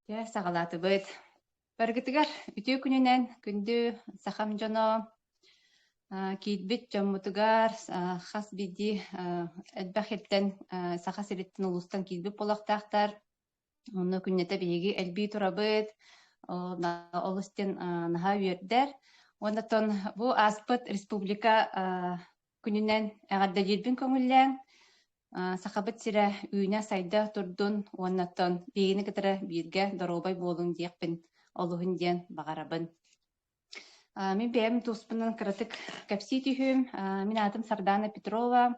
Я сагалаты быт. Баргытыгар үтүү күнүнен күндү сахам жоно киитбит жоммутугар хас биди элбахеттен саха сириттин улустан киитбит болактаактар. Онно күннете биги элби турабыт. Олустен наха үйердер. Оннотон бу аспыт республика күнүнен эгадда жирбин көңүлләң. Сахабыт сире үйне сайда турдун, оннаттан бейіні кітірі бирге доробай болуң дейекпін, олуғын ден бағарабын. Мен бәйім туспының кірітік кәпсей түйім. Мен атым Сардана Петрова,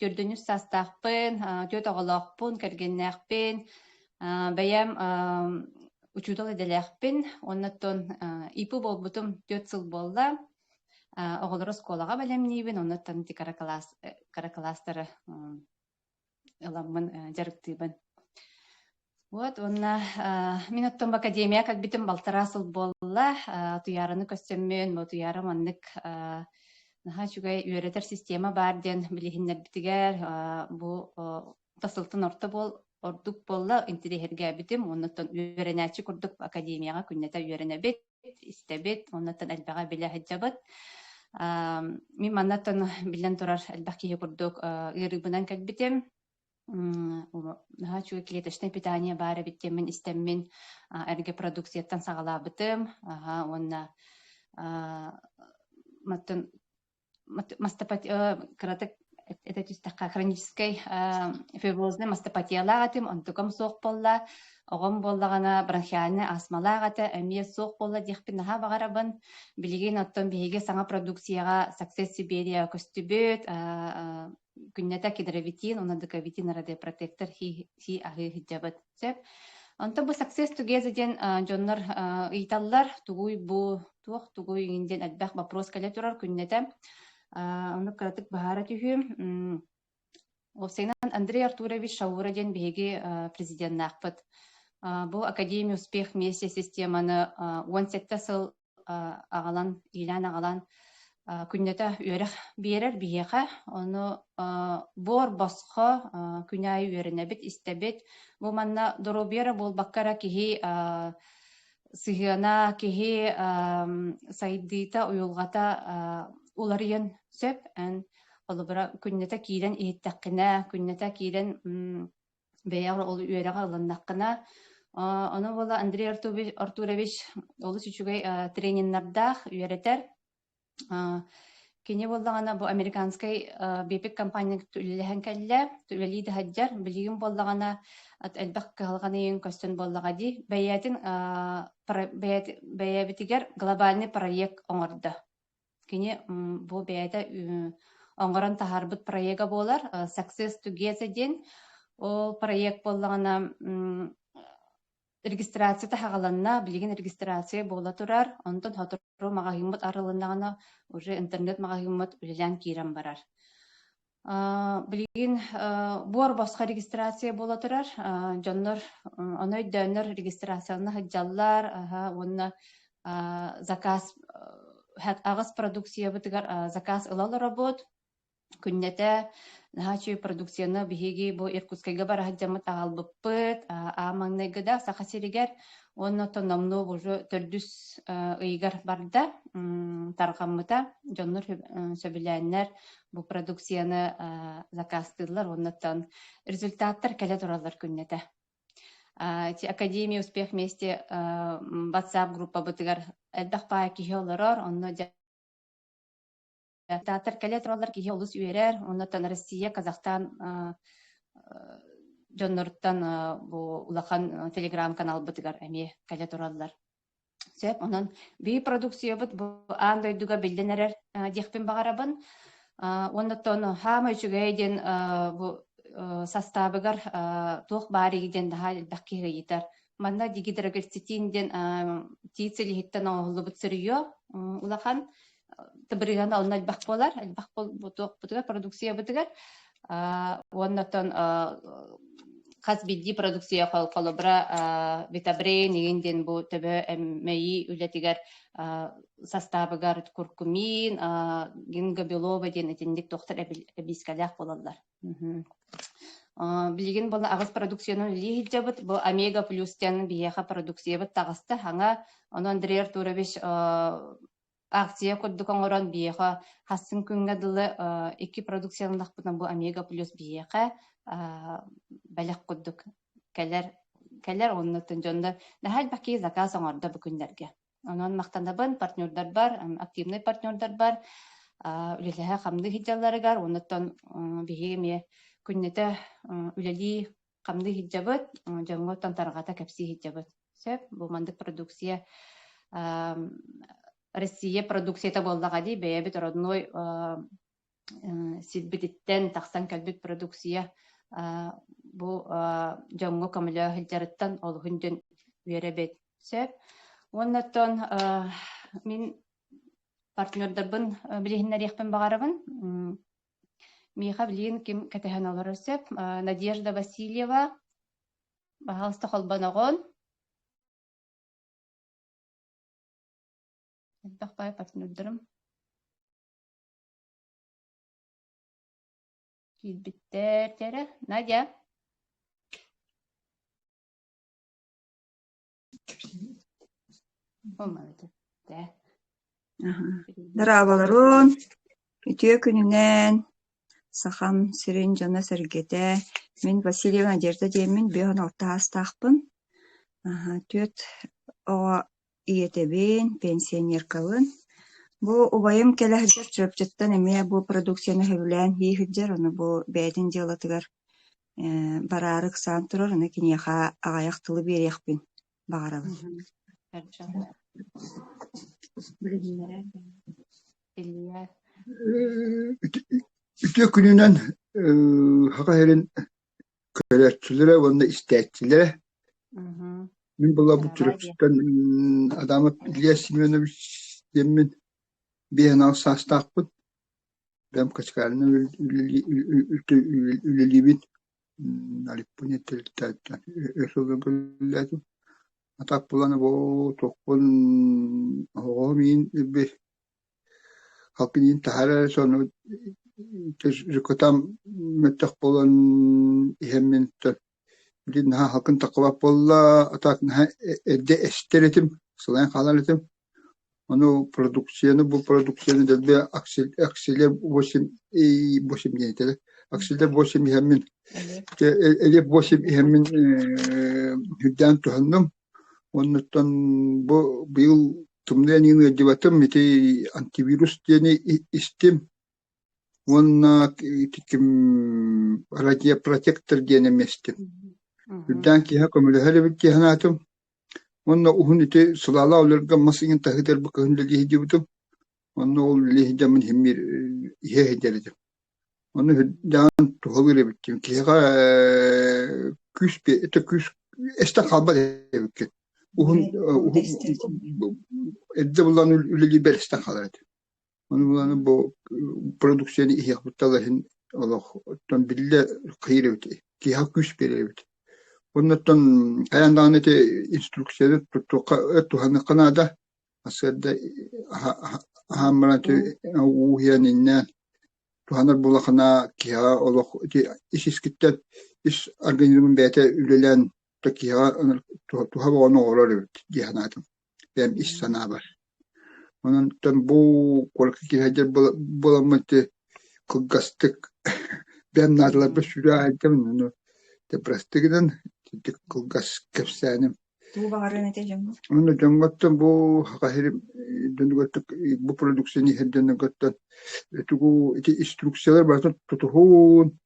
түрдініс састақпын, төт оғылақпын, кәргеннәқпін, бәйім учудал еделәқпін, оннаттан ипі болбутым 4 сыл болла. Оғылыры сколаға бәлемнейбін, оннаттан каракаластары ыламмын жарыктыйбын. Вот, онна мен оттон академия как битим балтарасыл болла, туярыны көстөммөн, бу туяры маннык наха чугай үйрөтер система бар ден билихиннер битигер, бу тасылтын орто бол, ордук болла, интерехерге битим, оннаттан үйрөнәчи курдук академияга күннете үйрөнөбит, истебит, оннаттан албага биле хаджабыт. Мен маннаттан билен турар албаки курдук ырыбынан как битим. Наха клеточное питание бары биттемин истеммин эрге продукцияттан сагалабытым. Онна мастопатия это такая хронической фиброзной мастопатиялагатым, онтукам соқ болла, оғым боллагана бронхиальный астмалагата, эмие соқ болла дихпин наха багарабын, билеген оттон биһиге саңа продукцияга Success Siberia көстүбөт, күннәтә кедровитин, онадыковитин раде протектор хи ахы хиджабыт сеп. Онта бу Success Together ден жоннор ыйталлар, тугуй бу туох тугуй инден албах вопрос кале турар күннәтә. Оны кратык бахара түйім. Овсейнан Андрей Артурович Шаура ден биһиги президент нақпыт. Бу Академия успех вместе системаны 17 сыл ағалан, илан ағалан күннәтә үйрәк берер биһиға. Оны бор босқо күнәй үйрәнәбит, истәбит. Бу манна доробера бол баккара кихи сыгына кихи сайдыта уйулгата уларыен сөп, олыбыра күннәтә киирен иһиттәккенә, күннәтә киирен бәяғыр ол үйерәға ылыннаққына. Оны бола Андрей Артурович олы сүчугай трениннардақ үйеретер. Кене боллағана бұл американскай бепек компания түліліген кәлі, түлілейді хаджар, білген боллағана әлбәқ қалғаны ең көстен боллаға дей, бәйәбітігер глобальный проект оңырды. Кене бұл бәйәді оңғыран тахарбыт проекта болар, Success Together ден, ол проект боллағана регистрация тахагаланна, билеген регистрация бола турар, онтон хатыру магагыммыт арылыннағана уже интернет магагыммыт үлелән кирен барар. Билеген буар басқа регистрация бола турар, жоннор, оной дөннөр регистрацияны хаджаллар, онна заказ, ағыз продукция бітігер заказ ылалы работ, күннәтә нахачы продукцияны биһиги бу Иркутскайга бара хаджамыт агалбыппыт, амаңнайгыда сахасиригер, онно тономну уже төрдүс ыйгар барда, тарғаммыта, жоннор сөбіләннер бу продукцияны закастылар, оннотан результаттар кәле туралар күннәтә. Академия успех вместе WhatsApp группа бытыгар әлбәқ паа кихи оларар, онно Татар кәле туралар кихи олыс үйерер, оннотан Россия, Казахстан жоннорттан улахан телеграм канал бытыгар әме кәле туралар. Сөп, онан бей продукция бұт, андойдуга білденерер декпен бағарабын, оннотан хама үшігейден составыгар тоқ баригиден daha бәккеге етер. Манна дигидерогерцетинден тиицели хиттен оғылы бұт сырыйо, улахан табырыганы алына әлбақ болар, әлбақ бұтығар продукция бұтығар. Оннатан қаз бидді продукция қолыбыра витабрей негенден бұл төбі әмейі үлетігер составыгар куркумин, гингобилова ден етіндік тоқтар әбискалях болалар. Билигин бұл ағыз продукционын үлі хиджабыт, бұл омега плюстен бияха продукция быт тағысты, хаңа онон дирер турабиш акция курдук оңорон бияха хасын күнгө дылы эки продукциянлах бутан бұл омега плюс бияха бәлек курдук кәлер оннотун жонда нахал баки заказ оңорда бу күндерге. Онон мактанабын партнердар бар, активный партнердар бар. Үлелеһе хамды хиджаларыгар, оннотон бихиме күннете үлели камды хиджабыт, жаңготтан таргата кепси хиджабыт. Сөп, бу мандык продукция Россия продукцията болдага ди, бэйбит родной силбититтен тахсан калбит продукция бу жаңго камыля хиджарыттан олхунден веребет. Сөп, оннотон мин партнердарбын билихиннер яхпен багарабын. Миха билин ким катахан олоросеп Надежда Васильева бахалста холбанагон. Бахпай партнердарым. Килбиттер тере. Надя. Олмады. Де. Дарабаларун, үтіе күнінен сахам сирен жана сәргете. Мен Васильева Надежда деймін, бүйін алта астақпын. Төт оға иетебен, пенсионеркалын. Бу убайым келе хыджар чөпчеттен эме бу продукцияны хөбілән хей хыджар, оны бу бәйден делатыгар барарык сан турар, оны кенеха ағаяқтылы берекпін бағарабын. Ütü gününden hakikaten köletçilere, onda isteçilere. Ben bula bu türüpsütten adamı İlyas Semyonovich demin bir an sastaqpın. Ben kaçkarını ülelibin alip bu netelten ösögen köletim. Atak bulanı bu tokpun hoğumin bir halkın intihara sonu rikotam metak bulan ihemmin bilin ha halkın takvap bolla atak ha edde esteretim sılayan kalaretim onu bu prodüksiyonu da bir aksiler boşim diyeteli aksiler boşim ihemmin elip boşim ihemmin hüdden tuhannım ondan bu yıl tümden yeni debatım iti antivirüs diyeni istim Вон таким радиопротектор денеместим. Юдан киха комлехали битиханатум. Вон ухунити сулала олерга масыгын тахидер бакын лихидибутум. Вон ол лихидамын химмир ihe hederdim. Onu hüdan tuhagire bittim. Kiha küs bir ete küs esta kalba dedik. Uhun edde bulan üleli bel esta kalardı. Onu bu prodüksiyonu iyi yapıtaların Allah'tan bile kıyır öte. Kiha küs bir öte. Ondan ayağından ete instrüksiyonu tuhanı kanada aslında hamratı uhiyanından tuhanır bulakına kiha Allah iş iskitten iş organizmin bete ülelen kiha tuha onu olur diyanatım. Benim iş sana var. Ondan bu korku kihacer bulamatı kılgastık. Ben narlar bir sürü aydım onu. Deprastıktan kılgas kefsanim. Bu bağırı neteceğim. Onu cangattan bu hakahirim döndügattık bu prodüksiyonu her döndügattan. Tugu iti instrüksiyalar baratan tutuhun.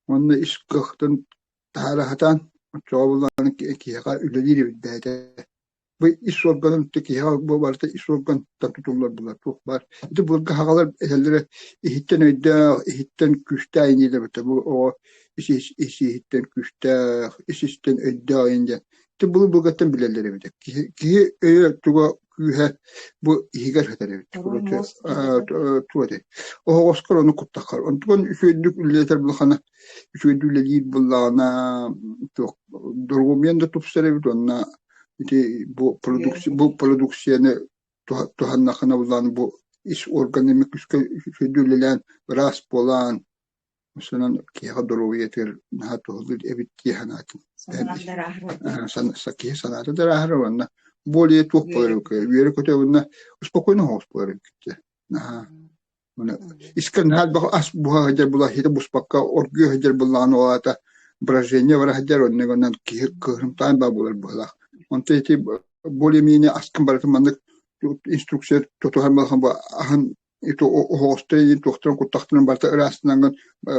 Onunla iş kaktan taharahatan. Çoğabulanın ki haka üleleri bidayda. Bu iş organın teki bu varsa iş organ tutumlar bunlar çok var. İşte bu hakalar ellere ihitten öde ihitten küste aynı da bu o iş ihitten küste işten öde aynı. İşte bu gattan bileleri bir de ki tuga kühe bu higar hatere tuade. O Oscar onu kuttakar. Ondan üçüncü ülkeler bulana üçüncü ülkeler bulana çok durgumiyen de tupsere bir ona bu prodüksiyonu tuhanakına bulan bu iş organik güçlülen rast bolan مثلا كيها ضرورية تر نهاتو هذول أبيت كيها ناتن Санаандар ахры. سكيه سنة دراه روانا بولي توق بارك ويرك تقولنا успокойно هوس بارك نها من إسكان هاد بقى أسبوع هجر بالله هيدا بوسبكا أرجو هجر بالله نواتا برازيليا ولا هجر ونقولنا كيه كهرم تاين بابول بالله أنت تي بولي ميني أسكن برات منك instructie toto har man ba han ito hoste ito tron ko taxtran barta ras nangan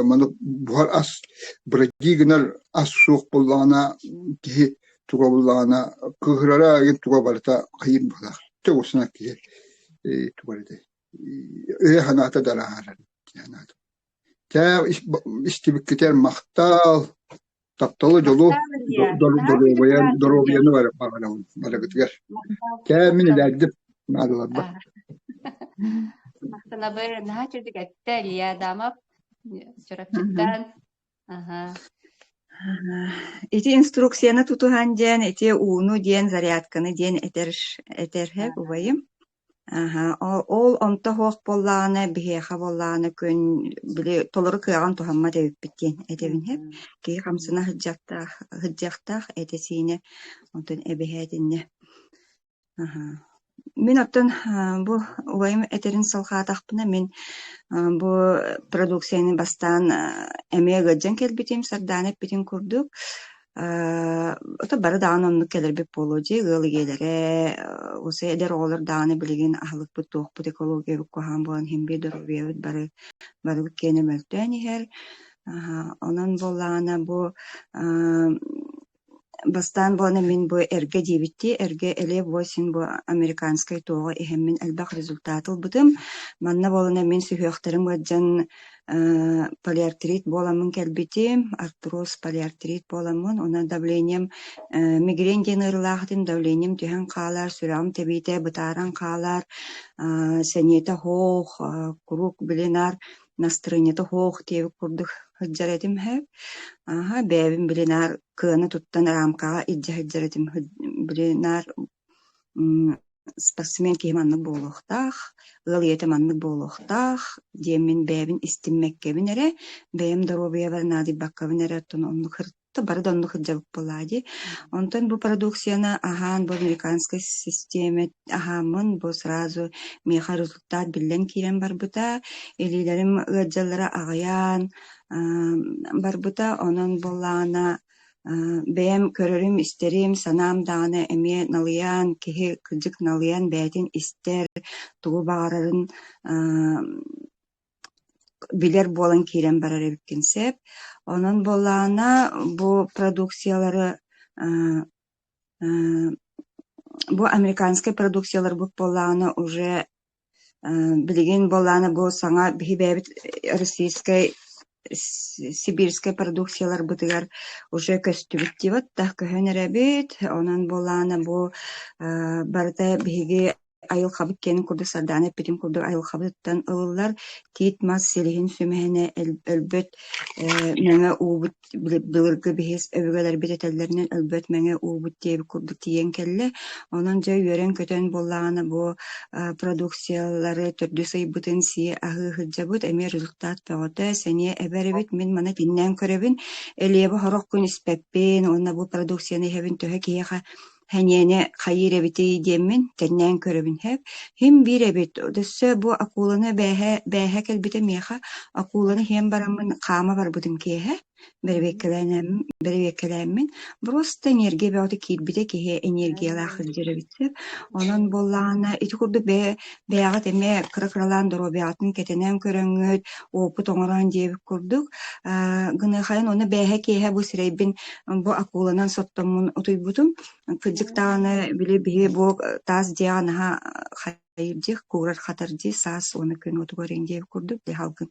man buhar as brajignar as suq polana ki tuga polana kuhrara yin tuga barta qayin bala to usna ki tuga de hanata daraharan hanata ta istibikter maqtal taptalı jolu dorobiyanı var bana gitger كامل الأدب مع الله Мақтана бер наһа чүрдик әттәл я дамап чорапчыттан. Ага. Ити инструкцияны тутухан диэн, ити ууну диэн, зарядканы диэн этерхек убайым. Ол онто хоох боллааны, биһиэхэ боллааны күн били толору кыаган тухамма дэбиппиттиэн этебин хеп. Кии хамсына хыджахтах этесине онтон эбиһэтинне. Мен оттон бу убайым этерин салхаатахпына мен бу продукцияны бастан эмиэ гыджан келбитим, сардаанып битин курдук. Ото бары даан оннук келербип болуджи, гылы келере, усы эдер оолар дааны билигин ахылыкпыт туохпут экология кухан болан химби дорубиябыт бары кене мөлтөн ихер. Онон боллаана бу бастан болана мен бу эрге дибитти, эрге эле восин бу американскай тоога ихеммин элбах результатыл бутым. Манна болана мен сүйөктөрүм гаджан полиартрит боламын келбитим, артроз полиартрит боламын, она давлением мигрень ден ырылаахтын давлением түһэн каалар, сүрам тебите бытааран каалар, сенета хоох, курук билинар, настроението хоох тиэбик курдук хыджаретим хэп. Бэбин билинар кыаны туттан рамкага иджа хыджаретим билинар спортсмен киһи маннык буолуохтаах, ылыйete маннык буолуохтаах, диэмин бэбин истиммеккебин эре, бэйэм доробиябар наадибаккабин эре оттон оннук хыртта бары да оннук хыджабык болаади. Онтон бу продукцияны аһаан бу американской системе аһаамын бу сразу меха результат биллен киирен барбыта, элилерим ыаджаллара аҕайаан барбыта, онон боллаана бэм көрөрүм истерим санаам даана эмие налыян киһи кыдьык налыян бээтин истер тугу баҕарарын билер буолан киирен барар эбиккинсеп. Онон боллаана бу продукциялары бу американскай продукциялар бу боллаана уже билигин боллаана бу саңа биһи бэбит российскай сибирская продукциялар бытыгар уже көстүбүт дибат тах көһөнеребит. Онон боллаана бу барыта биһиги айыл хабыт кенин курдук сардаана питим курдук айыл хабыттан ылылар тиит мас силиһин сүмэһэне өлбөт мэҥэ уубут былыргы биһис өбүгэлэр битетеллеринен өлбөт мэҥэ уубут диэби курдук тиийэн келле. Онон жа үөрен көтөн боллаана бу продукциялары төрдү сайбытын сии аһыы хыджабыт эми результат пöҕөтө сэниэ эберебит мен мана тиннээн көрөбүн элиэбэ хорох күн испэппин онна бу продукцияны иһэбин төһө киэхэ хэньэне хайыыребити диэммин тэннээн көрөбүн хэп хим бииребит өссө бу акууланы бээһэ келбите миэхэ акууланы хиэн бараммын хаама барбытым киэхэ беребеккелээммин просто энергия бэҕоты киирбите киһи энергиялаах хыджырабитсеп. Онон боллаана ити курдук бээҕат эме кыра-кыралаан доробиаатын кетенээн көрөҥҥөт оопут оҥорон диэбик курдук гыныахайын оны бээһэ киэһэ бу сирэйбин бу акууланан соттоммун утуйбутум кыдьыктааны били биһи бу таас диаанаһа хайырдьых куурар хатардии саас уону күн утугорин диэбик курдук дехалгын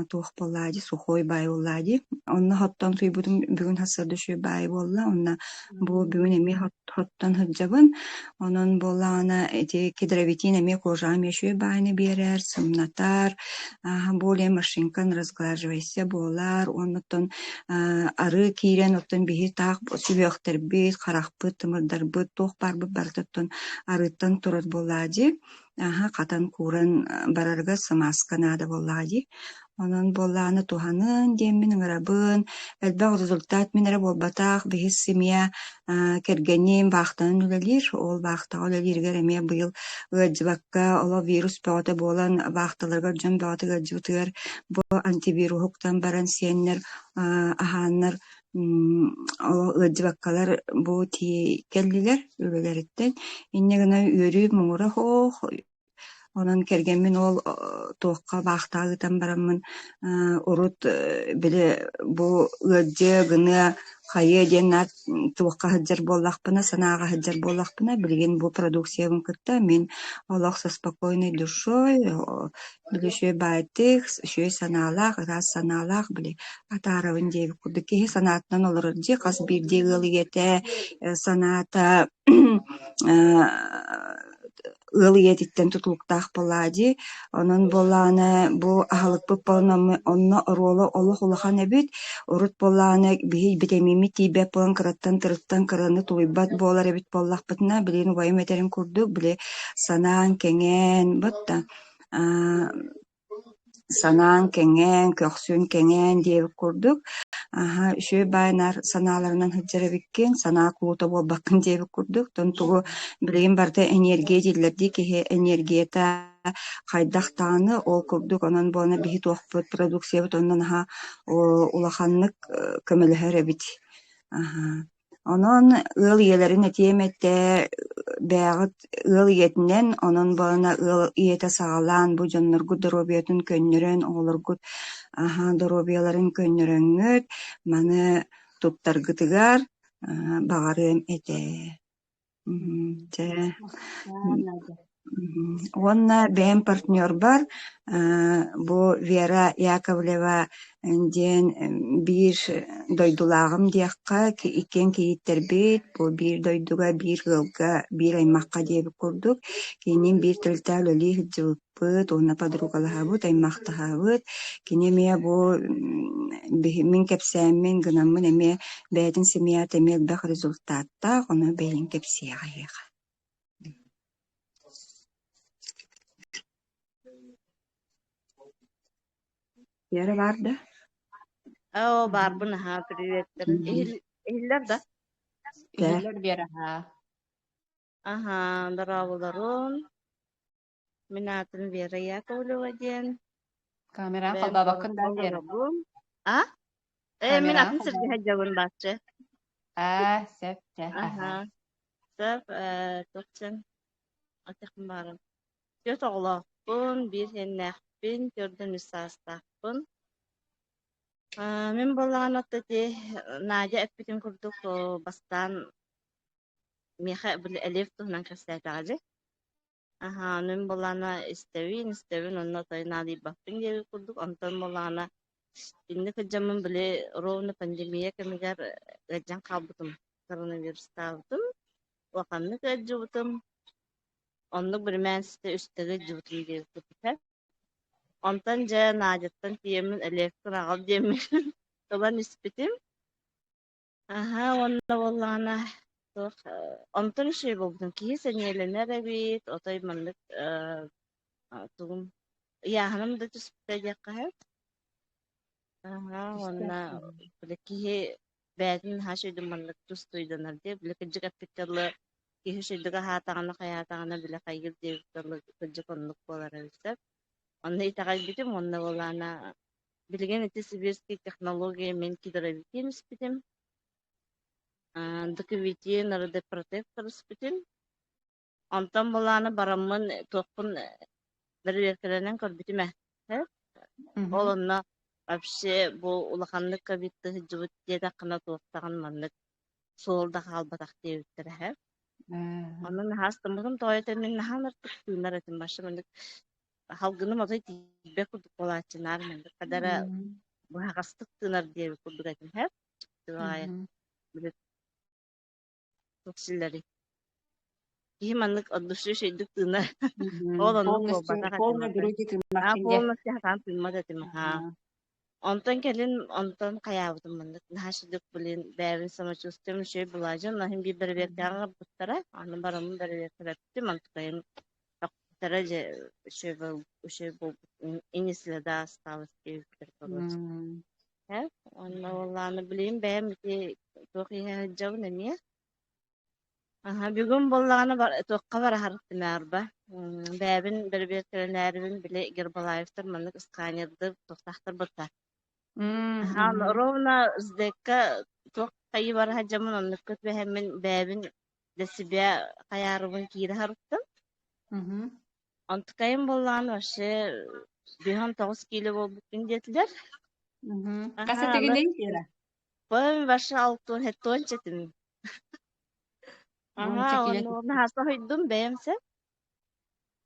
туох боллаади сухой бай боллаади онна хоттон туйбутум бүгүн хассардышуу бай болла онна бу бүгүн эми хоттон хыджабын. Онон боллаана эти кедровитин эми кожаам ешүү байны биэрэр сымнатар более машинкан разглаживайся болар оннотон ары киирен оттон биһи таах сүбөөхтербит харахпыт тымырдарбыт туох барбыт бартыттон арыттан турар боллаади катан кууран барарга самаска наада боллаади. Онон боллааны туханын диэммин ыңырабын, элбэх результат минере болбатаах биһис семья кэргэнниин баахтанын үлэлир, ол баахтаға үлэлиргэр эмиэ быйыл ыаджыбакка оло вирус бöҕөтө буолан баахталарга дьон бöҕөтө ыаджыбытыгар бу антивируһуктан баран сиэннэр аһааннар оло ыаджыбаккалар бу тии келлилэр үлэлэриттэн инне гына үөрүү муҥура хоох онон кэргэммин ол туохха баахтаагытан бараммын урут биле бу ыаджы гына хайы диэн наат туохха хаджар буоллахпына санаага хаджар буоллахпына билигин бу продукциябын кытта мен олох со спокойной душой биле шүө баайтык шүө санаалаах ытаас санаалаах биле атаарабын диэбит курдук киһи санааттан олорор дии хас биирдии ыалыйете санаата ыл иэтиттэн тутулуктаах булаади онон боллаана бу аһалыкпыт болон онно оруоло олох улахан эбит урут боллаана биһи битэмими тиибэп болон кыраттан тырыттан кыраны тулуйбат буолар эбит боллахпытына билигин убайым этерин курдук биле санаан кэҥээн бытта санаан кэҥээн көхсүн кэҥээн диэбит курдук шүө баайнаар санааларынан hyджарабиккин санаа куута буолбаккын диэбит курдук тонтугу билигин барда энергия диллерди киһи энергията хайдахтааны ол курдук онон буона биһи туохпут продукциябыт оннон улаханнык көмөлөһөр эбит онон ыал иэлэрин этиэмэтэ бэҕит ыал иэтинэн онон буона ыал иэтэ саҕалаан бу дьонноргут доробиятын көннөрөн оҕолоргут доробияларын көннөрөҥҥөт маны туттаргытыгар баҕарыам этэ Онна бэйэм партнер бар бу Вера Яковлева диэн биир дойдулаагым диэхха иккен кииттербит бу биир дойдуга биир гылга биир аймакка диэбит курдук кинин биир тылтаа лөлии hyджыбыппыт уонна подругалаһаабыт аймактаһаабыт кини эмиэ бу мин кэпсээммин гынаммын эмиэ бээтин семьят эмиэ элбэх результаттаах ону бэйин кэпсиэҕэйэҕэ Вера бар да? Барбын, приветтер. Эхиллер да? Иһиллэр биэрэһэ. Дарабыларын. Мен атын Вера Яковлева диэн. Камераан халбаабаккын да биэрэ. Мен атын Сергей Хаджабын баччы. Септе. Сеп, тохчен. Атекін барын. Төт оғылақпын, бір хеннәқпін, көрден үсастақпын. Мен болған отты Надя әппетін күрдік бастан меха бір әлев тұхынан кәстәтағады. Мен болғана істәуін, онна той Надя бақпын дегі күрдік. Онтан болғана инді күджамын біле ровны пандемия кәмігер ғаджан қалбытым. Коронавирус қалбытым. Уақамны көджі бұтым. Онлuk bir мәнсісті үстігі жүбітім деп күтіпі. Онтан жа Надяттан тиемін әлектің ағал демін. Толан үспетім. Онна болғана. Онтан үшей болдым. Кейі сәнеленер әбет. Отай манлық тұғым. Яғаным да түспіті дек қағып. Онна кейі бәдін хашойды манлық тұстойдынар деп. Білекі жүгәппеттерлі киһи шыйдыга хаатаҕана билэ хайгыр диэбиттерлы кырдьык оннук буолар эбисэп. Онна итаҕай битим, онна болаана билигин ити сибирский технология мен кидоробитин испитим. Докубитин, радиопротектор испитим. Онтан болаана бараммын туохпун бери беркеленен көрбитим эхтеп. Ол онна вообще бу улаханнык кабитты хыджыбыт диэтаккына туохтаган маннык суолда хаалбатах диэбиттер эхеп. Онан хастамытым тоойта мен наханартык тыынар этим башымындык халгыным отой тибе курдук болаачынаар мындык кадара бахастык тыынар диэби курдук этим хэп тыгая билет токсиллери кии мандык отдушуу шейдик тыынар ол оннук полностью хатан тыынмат этим Онтан келин онтан каябытым мындык нахашыдык билин бэбин самочувствием шөй булажын нахин би бербектага буттара аны барамын бербектеп мантыкайын Тараже еще был инесле да осталось киевтер короче. Онна волланы билейм бэм ити тохия жауна не. Aha, бүгүн боллагана тоққа бара харыктымаарба. Бәбин бер теленәрбин биле Гербалаевтар маннык сканерды тоқтақтар бата. Aha, ровно здека тоққайы бара хаджамын онны көтбе хәммен бәбин да себе каярыбын кире харыктым. Антыкайым боллаган ваше 9 кило болбукин детилер. Каса тегенен кира. Бәбин ваше 6 хеттон четим. Aha, onu hasta hoydum beyemse.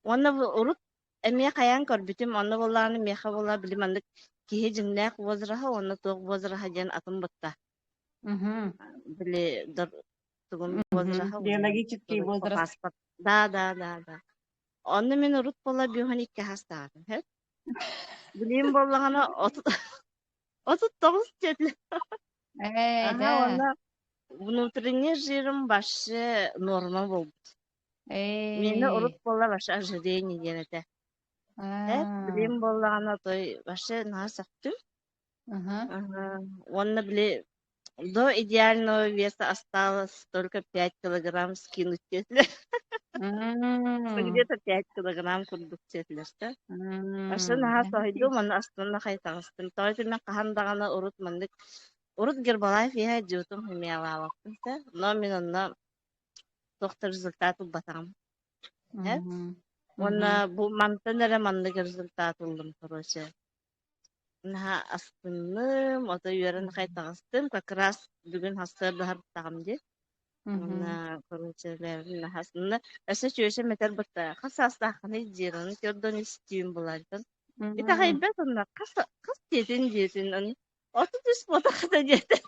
Onu urut emiye kayan korbitim onu bollarını meha bolla bilim andık kihe jingnak wozraha onu toq wozraha jen atım batta. Bile dur tugum wozraha. Биологический возраст. Паспорт. Да. Onu men urut bolla biyohan ikke hasta adım. He? Bilim bollagana 39 jetli. Aha, onu внутренний жирым башы норма болду. Мени урут болла башы ожирение денете. Билем боллагана той башы насактым. Онна биле до идеального веса осталось только 5 килограмм скинуть если. Где-то 5 килограмм курдук четлеште. Башы насахайдым, оны астына кайтагыстым. Тойты мен кахандагана урут мандык Урут Гербалаев я жутум химиялааваттымса, но мен онна доктор результаты батам. Онна бу мантанера мандык результат болдум, короче. На астыным, ото үйөрөн кайтагыстым, как раз бүгүн хастарды харттагам ди. Онна, короче, лерин хастында, эсе чөйшө метер бытта. Каса астаханы жирын, көрдөн истиюм булардын. Ита хайбет онна, кас тетин, Отут üst fotoğrafta geldi.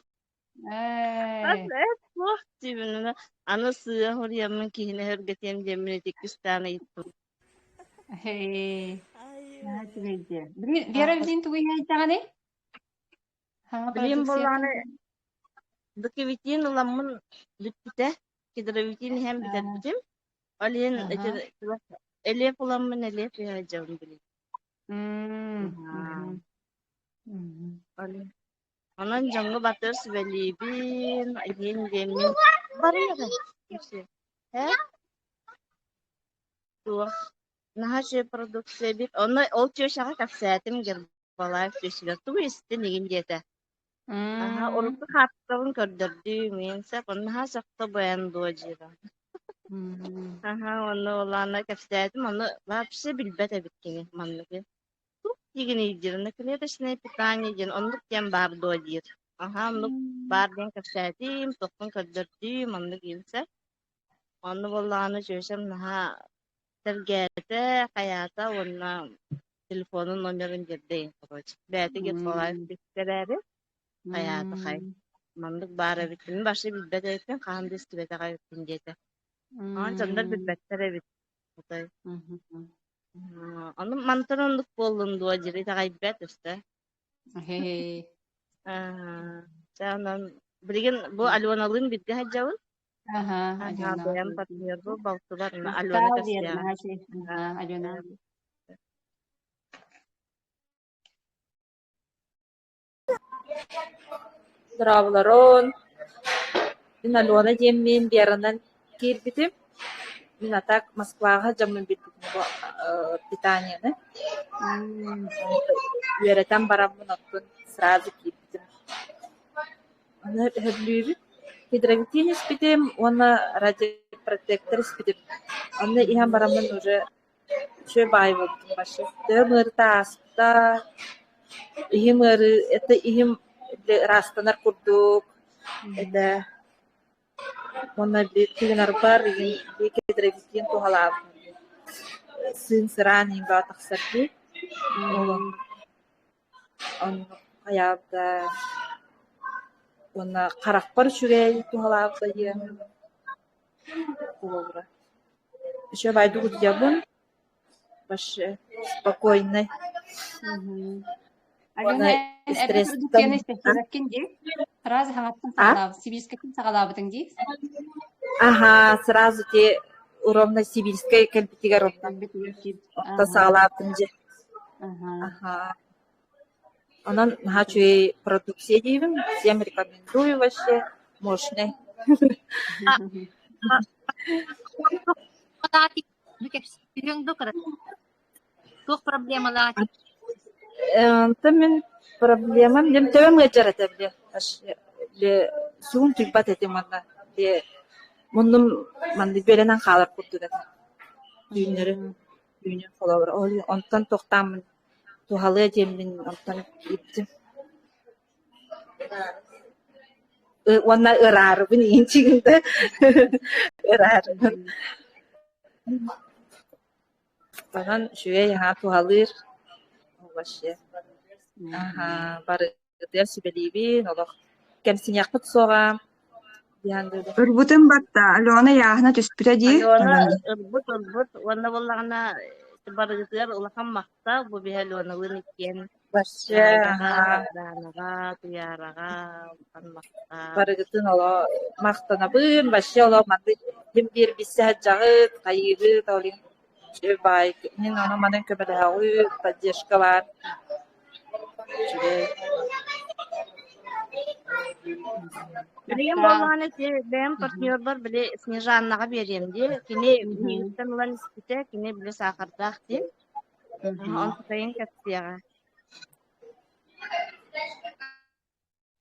Evet, bak cibinine. Ana sığ horiyamın kihine hörgetiyem cemine tek üstane yittim. Hey. Vera bizim tuğu yaytağını? Bileyim bollağını dıkı vitin ulamın lütbüte. Kidra vitin hem biter bitim. Aliyen elef ulamın elef yayacağım bileyim. Aliyen. Anan jango batır sibelibin, ayın demin. Barıya da. He? Tuh. Nah şey produksiya bit. Onu olçuyor şaka kapsayatim Gербалаев düşüyor. Tuh işte negin diyete. Aha, orası hattavın kördürdü. Mense onu sakta bayan dojira. Aha, onu olana kapsayatim. Onu vapse bilbete bitkini manlığı. Тигини идирна клеточное питание ден онлук тем бар додир. Ага, онлук бар ден капсатим, тоқын каддырдым, онлук илсе. Онны болланы жөшем наха тергете, каята, онна телефонun номерин жердейн, короче. Бәті Гербалаев бектерәри, каята кай. Мандык бары биттин, башы билбет әйткен, қағанды істібеті қай биттин деті. Аған жандар билбеттер әбит. Onu mantarınlık bolundu o ciri de gaybet işte. Sen bilgin bu Alvanalığın bilgi hacavın. Alvana. Ben patmıyor bu baltılar. Alvana kasya. Alvana. Здравларон. Мен Алена жеммен беранан кирбитим. Мен атак Москвага жамын битим питаниені. Үйретен барамын оттун сразу кирбитим. Оны хөрлүүбүт. Гидровитин испитим, оны радиопротектор испитим. Оны ihan барамын уже шөй бай болдым башы. Дөмөрта аспта. Ихимыры, это ихим растанар курдук. Это Оны битигнар бар, гидровитин тухалап. Сын сыраны имба тахсарди. Он аябда оны каракпар шүрей тухалап дайы. Добра. Еще байду гудябын. Башы спокойный. Алена, это продуктивно истеккен ди. Сразу хаңаттың сағалабы, сибирскетін сағалабытың ди. Ага, сразу те ровно Сибирская кэлбитигер онна. Отта саалаатын же. Ага. Онон наха чуй продукция дейбин. Всем рекомендую вообще. Мощный. Туох проблемалаати. Тамин проблема. Дем төвөн гачара табли. Ле сүүн тигбат этим манна. Ле муннум манди беленен халар куттуда. Дүйнө холовар. Ол онтан токтамын. Тухалы жемдин онтан иптим. Wanna ырары бин инчигинде. Ырары. Банан шуе яха тухалыр. Вообще. Ага, бары дер сибелиби, нолох. Кемсин якпыт сога. Ырбутын батта, Алена яахна түспүтэ дии. Алена ырбут, ванна боллагана барыгытыгар улахан мақта, бу бихалуана выныкен. Вообще, ага. Данага, туярага, улахан мақта. Барыгытын оло мақтанабын, вообще оло манды демдер биссе жагыт, кайырыт, олин. Бай, мен аны манын көмөлөгү поддержка бар. Билем болғаны бәм партнер бар, біле Снежаннаға берем де. Кене үйістен ұлан іспіте, кене біле сақырдақ де. Онтайын кәттіяға.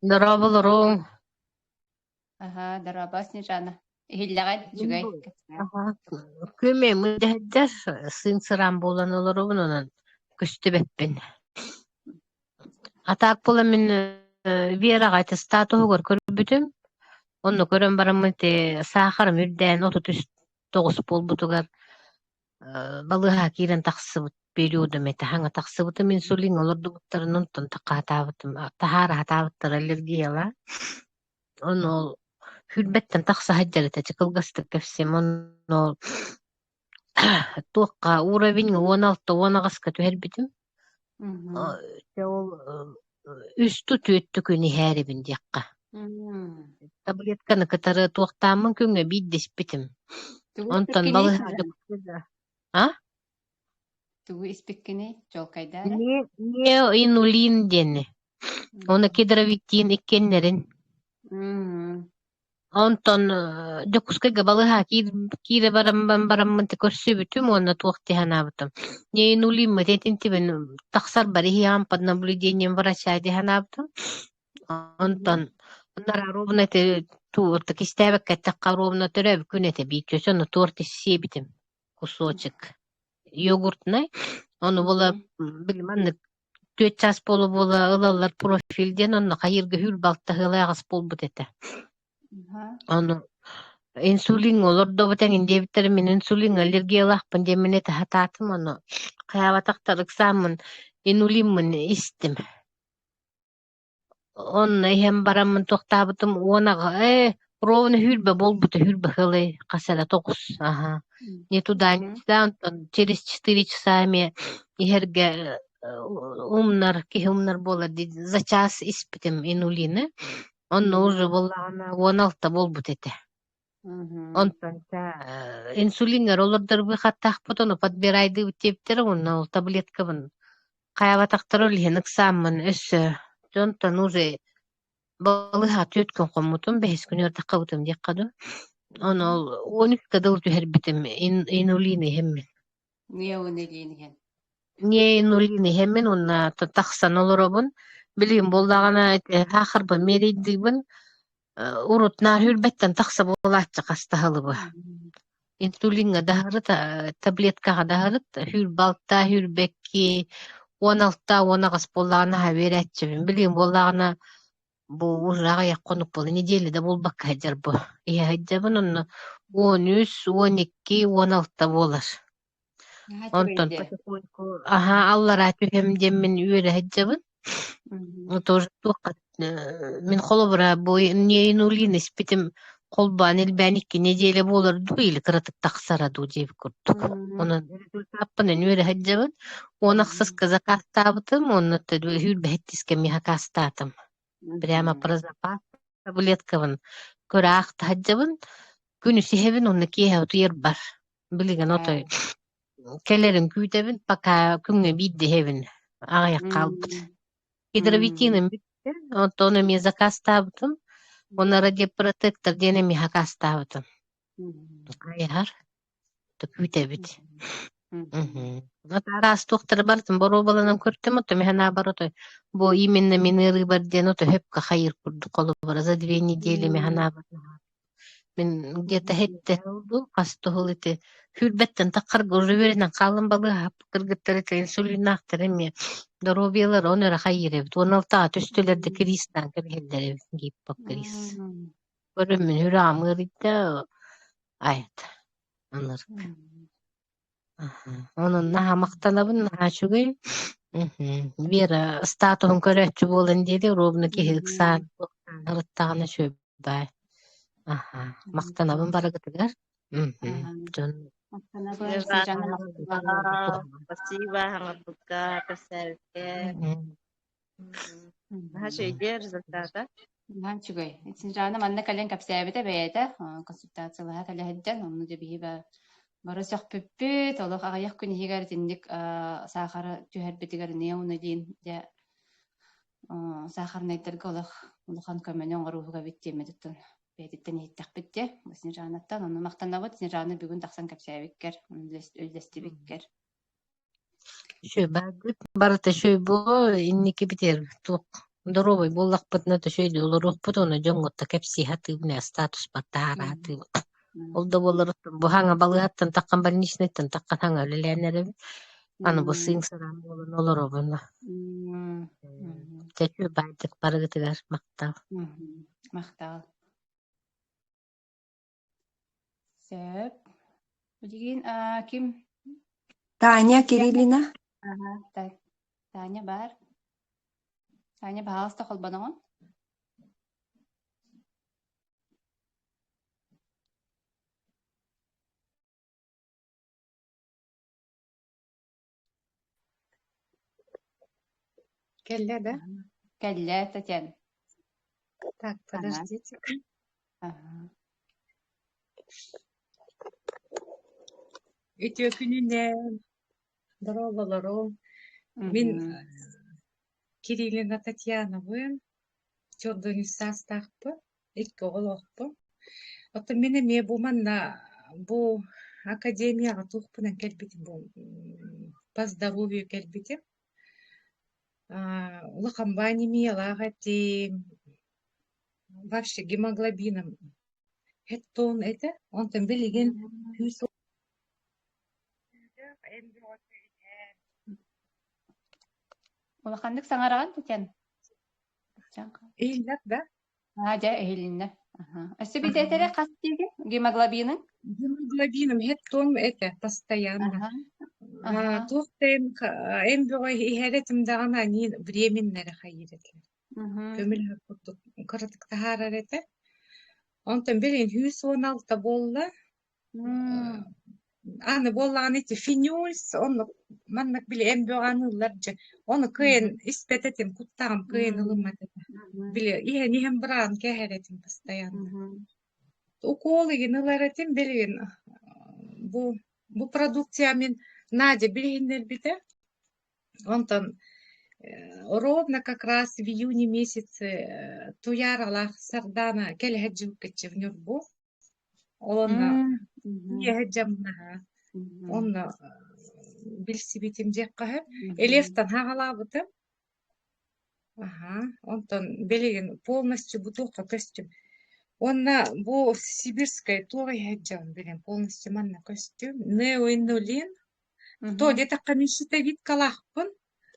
Дарабылырың. Дараба Снежана. Ихиллэгэн жүгэй. Көме мүдәһәддәр сын сыран болан олорубун онан көстөбеппин. Атак бола мен Верага аттестатугар көрбүтүм. Онну көрөн барамын те сахар мүрдән 39 болбутугар балыга кирен таксыбыт периодум эте хаңа таксыбытым инсулин олордубуттарын онтон такаатабытым. Тахара хатабыттар аллергияла. Ону Хүлбеттен тақса хаджарыта чыкылгастык кэфсем онно туаққа уровень 16-18-ға түһәрбитим. Ол үстү түөттү күнү хээрибин диякка. Таблетканы кытары туақтамын күнгө биддеспитим. Онтон балыхады. Тугу испеккени жолкайда. Не инулин дени. Оны кедровиктин иккеннерин. Онтон докускайга балыха кире бараммын те көрсөбүтүм онна туакти ханабытым. Не инулин тетинтибин таксар барихиам под наблюдением врача ди ханабытым. Онтон оннара ровно те туурта кистебек каттакка ровно төрөб күнете бийкөсөнө торти себитим кусочек йогуртный. Ону бола билман 4 час бола ылалар профилден онна кайырга хүл балта хылагас болбут эте. Ону инсулин олордо бутен индебиттер мен инсулин аллергиялахпын демене тахататым ону каябатактар ыксамын инулинмын истим. Онна ихем барамын токтабытым онага ровно хүлбе болбута хүлбе хылы касала 9. Ага. Не туда, не сюда, через 4 часа мне ихерге умнар бола за час испитим инулины. Он уже боллагана 16 болбут эте. Онтон инсулин роллердер бы хаттахпыт ону подбирайды үтептер онна таблеткабын каябатактар олихен ыксаммын өссө. Жонтон уже балыха төткөн коммутум 5 күн ортакабытым деккаду. Ону 12 кадыл түһәрбитим инулини хеммен. Не инулини хеммен онна таксан олоробун. Билим болдағана хақырбы мерейдігбін урутнар хүрбеттен тақса болатчы қастағылы бұ. Инсулинға дағырыт, таблеткаға дағырыт, хүр балта, хүр бәкки 16-19 болдағана хаверәтчі. Билим болдағана бұл ұжаға яққонып болды. Неделі болбақ қайдар бұ. Хаджабын оны 13-12-16 болар. Онтон аллара түхем деммен үйері хаджабын. Тоже туақат мен холобра бой не инулин испитим колбан элбәникки неделе болар дуйлы кырытык таксараду деп көрдүк. Оны результатпын өнөрө хаджабын. Оны аксыз казакастабытым, оны төдү хүрбәттиске мехакастатым. Прямо про запас таблеткавын көрәк хаджабын. Күнү сехебин оны кеһә утыр бар. Bilgen otoy. Kellerin kütebin paka künge biddi hevin. Ağaya kalbıt. Hidrovitinin bitti. Onu mi zakaz tabıtım. Onlara de protektör dene mi hakas tabıtım. Ayar. Da kütebit. Раз доктор бартын боробаланам көртөм ото механа бар ото бо именно минеры бар ден ото хөпкө хайыр курдук колу бар за 2 недели механа бар мен где-то хетте болду кастыгыл эти хүрбеттен таккар горуберинен калын балы кыргыттар эти инсулин актар эми доробиялар онора хайыр эбит 16 төстөлөрдө кристан киргендер гиппокрис көрөмүн хүрам ырыйда айт аныр onun naha maqtanabın naha şugay bir statun körötçü bolun dedi robunu kehilik saan hırıttağına şöbbay maqtanabın baragıtıgar John Спасибо, Хаматука, Касарке. Хашиге результата. Чугай. Синжана манна кален капсябыта бэйта консультациялаха калеһэддэн онну дебиһиба бары сөхпүппүт олох агаяк күнихигер тинник сахара түһэрбитигер неуна диин дэ сахарнайдерге улахан көмөнөн оруһуга биттиэмедиттен бэйдиттен ииттахпитте синжанаттан онну мактанабыт синжаны бүгүн тахсан капсябиккер үлдестибиккер şöbagıt barata şöbo inniki biter tuq Доровой боллакпыт на төшөйдө олорукпут оны жоңготта кепси хатыбына статус баттара хаты Олда болорут бу хаңа балыаттан таккан больничныйттан таккан хаңа өлеләнәре аны бу сыйың сарам болон олоробуна Тәчү байдык барыгытыгар мактал мактал сөп Бүгін ким Таня Кириллина. Таня бар Таня пожалуйста холбанон Келля, да? Келля, Татьяна. Так, подождите. Өтө күнүнөн дорололору мен Кириллина Татьянабын чордону састакпы, эки оголокпу. Ото мене ме бу манна бу академияга тухпунан келбитим бу по здоровью келбитим. Улакамба анемиялага тем вообще гемоглобином хеттон это онтон билеген күс Улахандык саңараган Татьяна. эйлер да Жа эхилинне. Өссөбүтээтере кас диги гемоглобинин. Гемоглобином хеттон это постоянно. Тухтен эмбөгө ихэретим дагана ни временнери хайыретлер. Көмүл хакуттук кырытык тахарарете. Онтон билин 116 болла. Аны боллаган эти финюльс, оны маннак биле эмбөганыларжы. Оны кыйын испететим куттагам кыйын ылыматет. Биле ихэн бран кэхэретим постоянно. Уколыгин ыларетим билин бу продукция мен Надя билгендер бите. Онтон ровно как раз в июне месяце туяралах сардана келхэджуккече в Нюрбу. Онна ехеджамнаха. Онна билсибитим жеккахып. Элефтан хагалабытым. Онтон билген полностью бутылка костюм. Онна бу сибирская туга ехеджам билен полностью манна костюм. Неоинулин. То где-то каменщита вид калахпын,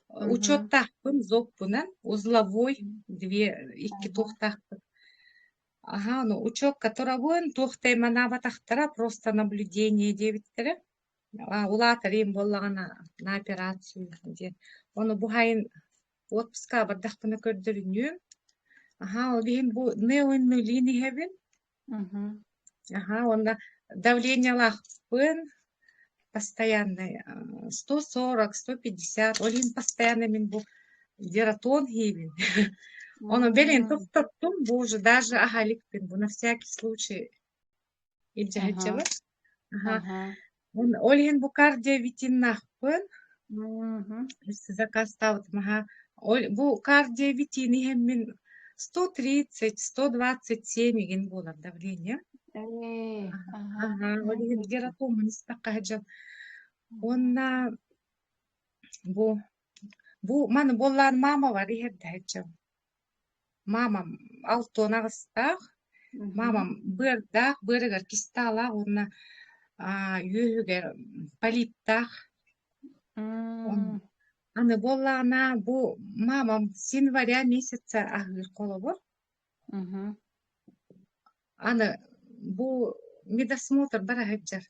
учеттахпын, зокпынан, узловой, 2 тухтахпын. Ну учет, который вон, тухтай манаватахтара, просто наблюдение 9-тері. Улатар им боллағана на операцию. Оны бұхайын отпуска бардақпына көрдірінен. Ол дейін бұл неоинулин ехебін. Онда давление лахпын. Постоянно 140, 150, олин постоянно мен бу дератон гибин. Он белин топтом бу уже даже агаликпин бу на всякий случай иджахачева. Олин бу кардиовитиннахпын. Мгм. Заказ ставит маха. Бу кардиовитин хеммин 130-127 еген болар давление. Ага. Ага, олин гератомын истакка. Онна бу маны боллан мама бар иһердэ хэджэм. Мамам алтонагыстах. Мамам бырдах, бырыгар кисталах, онна юһүгэр полиптах. Аны боллана бу мамам с января месяца ахыр колобор. Аны бу медосмотр бара хэджэр.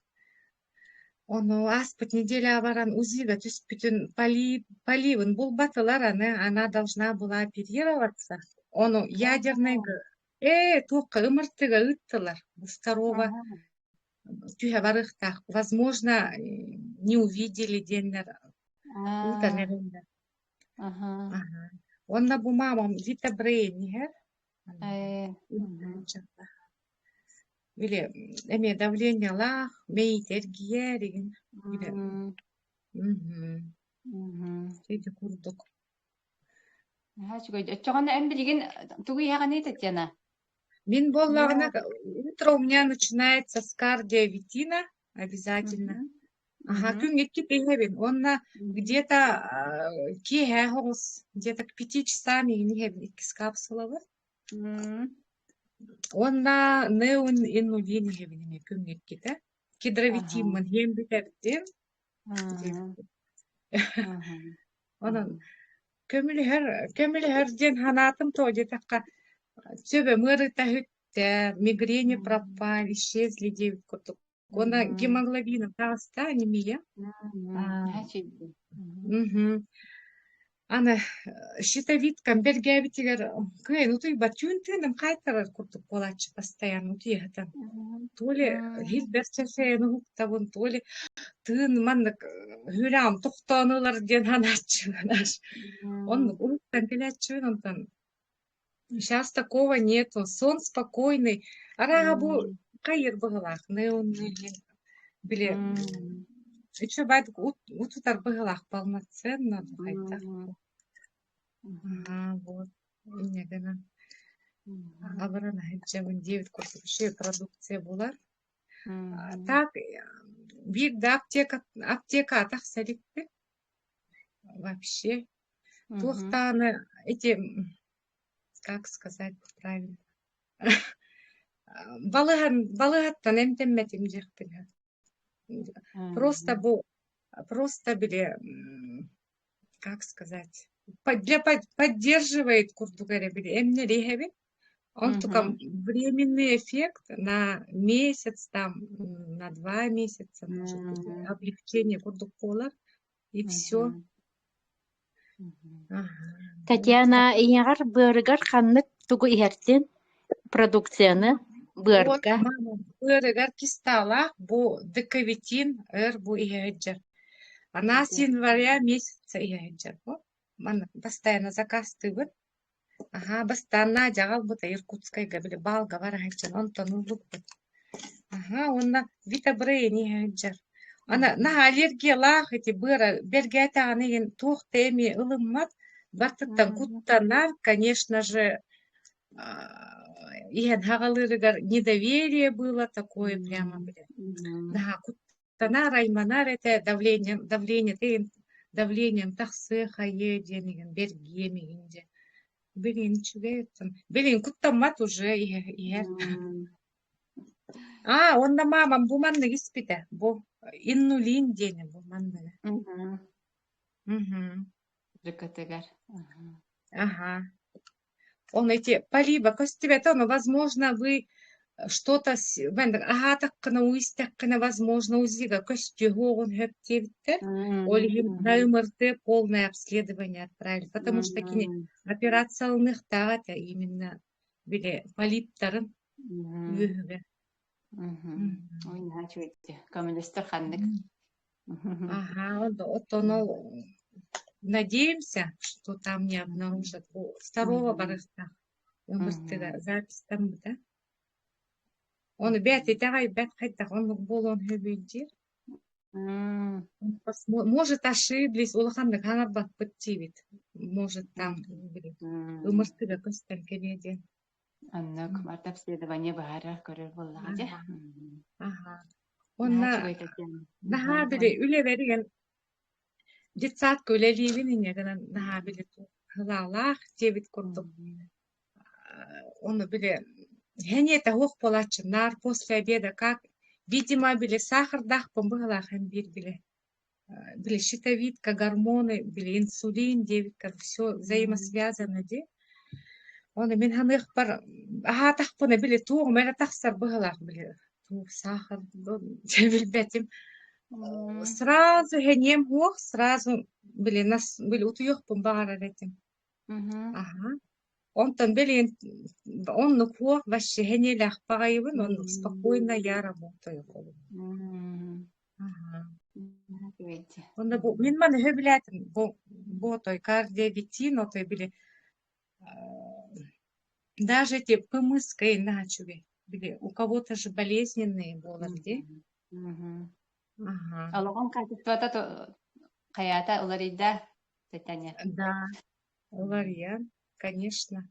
Onu аспыт неделя баран УЗИга түспүтүн поливын булбатылар, она должна была оперироваться. Onu ядерный туққа ымыртыга ыттылар. Второго түйе барыхтах. Возможно, не увидели деннер. Онна бу мамам витабрейнигер. Били эме давление лах, мейтергия деген. Сөйді курдук. Чоғаны әм білген туғы яғаны Татьяна? Мин боллагына утро у меня начинается с кардиовитина обязательно. Ага, күнгетки пейхебин. Онна где-то где-то к 5 часам егнехебин 2 капсулы. Онна неун иннулин егнеме күнгетките. Кедровитин хем битердин. Онан көмүлһөр ханатым тоде такка сөбө мырыта хүттэ, мигрени пропали, исчезли 9 курдук. Она гемоглобином таста анемия. Аны щитовидкам бергебитигер кыйын утуй батюнтыным кайтарар курдук болачы постоянно утуйхатан. Толи хилберчесе нуктабын, толи тын маннык хүрам токтонылар ден ханатчы. Он уруктан келяччыбын онтан. Сейчас такого нету. Сон спокойный. Арага бу кайыр быгылак. Биле. Еще байт утутар быгылак полноценно. Вот. Негана. Абрана хеджевын 9 курсов. Еще продукция була. Так, бирде аптека атах садикпи. Вообще. Тухтаны эти... Как сказать правильно? Балыгаттан эмтемметим жекпине. Просто биле, как сказать, поддерживает курдугаре биле эмне рехеби. Он только временный эффект на месяц, там, на 2 месяца, может быть, облегчение курдукполар, и все. Татьяна, иягар бырыгар ханнык тугу иһэртин продукцияны бырга. Бырыгар кистала бу дековитин бу иһэджер. Она с января месяца иһэджер. Мана постоянно заказ тыбыт. Ага, бастана жагал бута Иркутскайга биле балга бар хэджер. Он тонулук бут. Ага, онна витабрейн иһэджер. Ана на аллергия лах эти быра бергета анеген тух теми ылыммат бартыттан куттанар, конечно же, иген хагалырыгар недоверие было такое прямо, блядь. Да, куттанар айманар это давлением тахсы хае денеген бергемегенде. Блин, чугайтын. Блин, куттамат уже иген. Онда мамам бу манны испите. Бу иннулин дени бу манны. Рыкатыгар. Ага. Он эти полиба костюбет, возможно, вы что-то агатаккана уистаккана, возможно, УЗИга костюгон хэптевиттер. Олигим на МРТ полное обследование отправили, потому что кини операцияльных тагата именно биле полиптарын үйүгө. Ой, начуйте. Коммунистер ханнык. Ага, оттоно надеемся, что там не обнаружат. Второго барыста. Запись там, да? Он бят и давай бят хайтах, он болон хэбюдир. Может, ошиблись, улаханнык хаңарбат быттибит. Может, там, ымыртыга көстен келеди. Аннык марта обследование баара көрөр боллаға же. Ага. Наха Онна, чугай Татьяна. наха биле, үле берген, детсадка үлелибин инегенен, наха биле ту, хылалах, дебит курдук. Оны биле, хенета хух полачынар, после обеда, как, видимо, биле сахар дахпын быхлахын бир биле. Биле щитовидка, гормоны, биле инсулин, дебиткар, все взаимосвязано, де. Оны мен ханых бар, ахатахпына биле туғы, мэра тахсар быхлах биле. Тух, сахар, билбетим. Сразу хенем хух, сразу биле нас, биле утуюхпын бағара ретим. Ага. Онтан биле, он нукух, ваще хенелях бағайыбын, он спокойно я работаю. Ага. Онда бу, мен маны хөбіләтім, бу той кардиовитин, о той биле, даже те помыской начали, биле, у кого-то же болезненные болар, де? Ага. Алогон качеството хаята уларида Татьяна. Да, ларьян, конечно.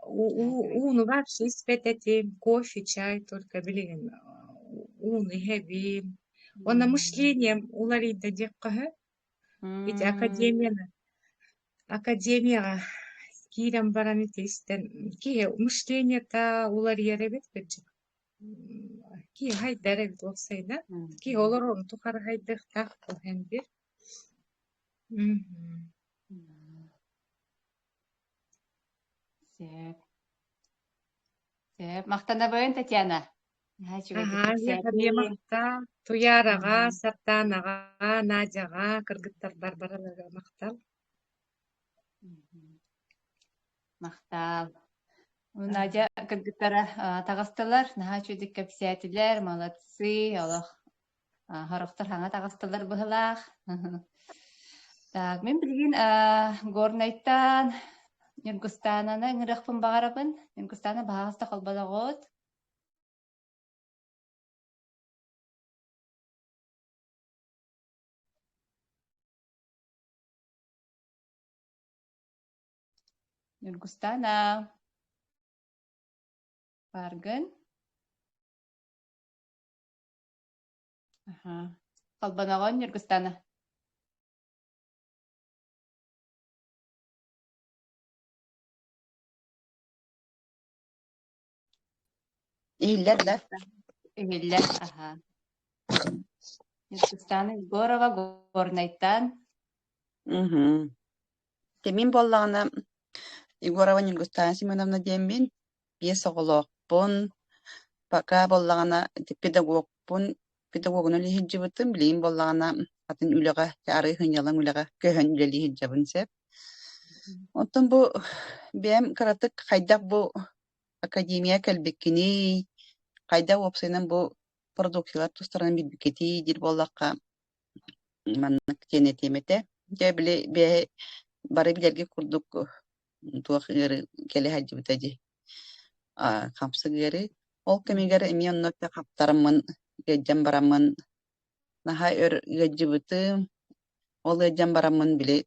Ну вообще спететим, кофе, чай, только, блин, и хебим. Он на мышлением уларида деккаха, ведь академия кирам бараны тестен, ки мышление-то уларьяре бет беджик. Ки хайдаре бит олсайда, ки олорон тухар хайдах так коhen бир. Сеп. Сеп. Мақтана бойын, Татьяна. Ага, я тебе мақта, Туяраға, Сартанаға, Надяға, кыргыттар барбараларға мақтал. Мақтал. Надя кыргыттара тағастылар, наха чудик кәпсиятилер, молодцы, олох. Хорохтар хаңа тағастылар бұғылақ. Так, мен білген горнайттан Нергустананы ыңырықпын бағарабын. Нергустаны бағаста қолбалағыд. Нергустана. Баргын. Қолбанағын Нергустана. İyiler de. İyiler, aha. Нергустаны Горова, Горнайттан. Temin bollağına Igorova Nilgustana Simonovna demin piyes oğuluqpun, baka bollağına pedagogunu lihijibıtın bileyim bollağına atın üleğe, yarı hınyalan üleğe, köhön üle lihijibın sep. Ondan bu benim karatık kaydak bu akademiya kelbekkini, kaydak opsaynan bu produksiyalar tustaran bilbiketi dir bollaqqa mannak tenetemete. Jabili be bari bilerge kurduk tuaq geri kele hajibitaji. Kamsa geri ol kemi geri emiyon nokta kaptaramın gejjam baramın naha gejjibitı ol gejjam baramın bile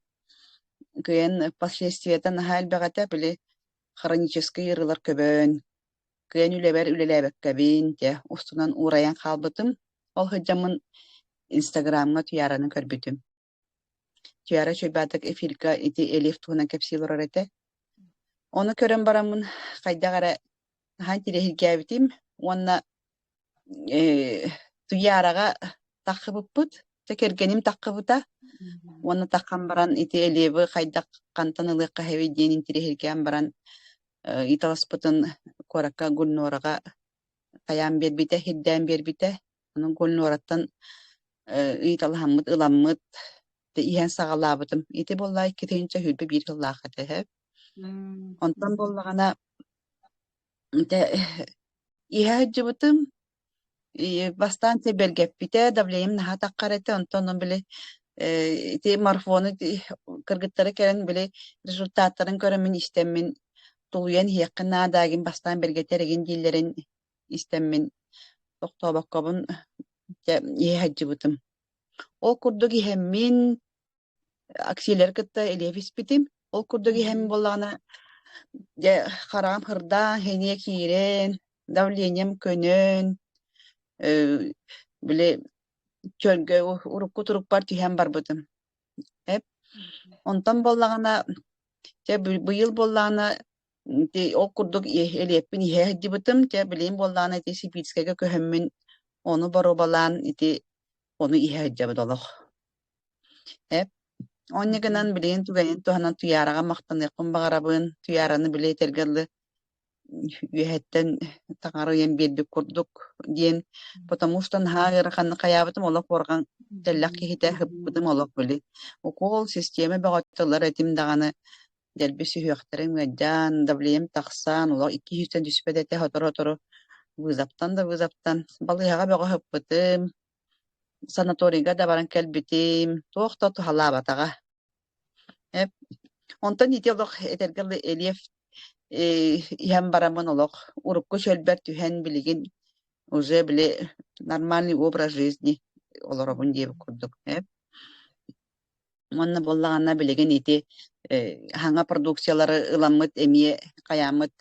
kıyan последствията naha elbagata bile хронический ырылар көбөн кыyan ülelebek kabin te ustunan uğrayan kalbıtım ol hajjamın Instagram'a tuyaranı körbütüm. Tuyara çöbadak efirka iti elif tuğuna kapsilor arete. Onu körün baramın kaydagara hantire hirgabitim. Onna tuyaraga takıbıpıt. Tekergenim takıbıta. Onna takkan baran iti elivi kaydak kantanılı kahevi diyenin tire hirgan baran italaspıtın koraka gulnoraga kayan berbite, hidden berbite. Onun gulnorattan italahammıt, ılammıt. Ihan sağalabıdım. İti bollay kiteyince hülbe bir hıllaqatı hep. Ondan bollağına ihan cıbıtım bastante belgepite davleyim naha taqqarete ondan bile iti marfonu kırgıtları keren bile rezultatların göremin istemmin tuluyan hiyakın nadagin bastan belgeteregin dillerin istemmin doktor bakkabın ihan cıbıtım. Ол курдук ихеммин аксиелер кытта элефис битим. Ол курдук ихеммин боллағана харам хырда хене кирен, давлением көнөн, биле чөлгө урукку турук бар түйен бар бытым. Онтан боллағана быйыл боллағана ол курдук элеппин ihe хыджы бытым, билейин боллағана Сибирскага көһөммүн onu baro balan iti onu ihe hıджабы долох. Onne gынан билейин тугайын туһанан туяраға мақтанықпын бағарабын, туяраны билей тергелі үйәттен таңары ем бердік курдук дейін, потому что нағыр қанны қаябытым олық орған тәлләқ кехите хыппытым олық білі. Окол система бағаттылар әтім дағаны дәлбесі үйәқтірін мәджан, давлеем тақсан, олық 200-тен түспәдәті хотыр-хотыры вызаптан. Балыяға бәға хыппытым, санаторийга да баран кәлбитим, тоқта тухалабатаға. Онтан ити олық этергелі элев иһэн барамын олох урукку шөлбер түһэн билигин уже биле нормальный образ жизни олоробун диэбит курдук. Онна боллаганна билигин ити хаңа продукциялары ыламмыт эмие каямыт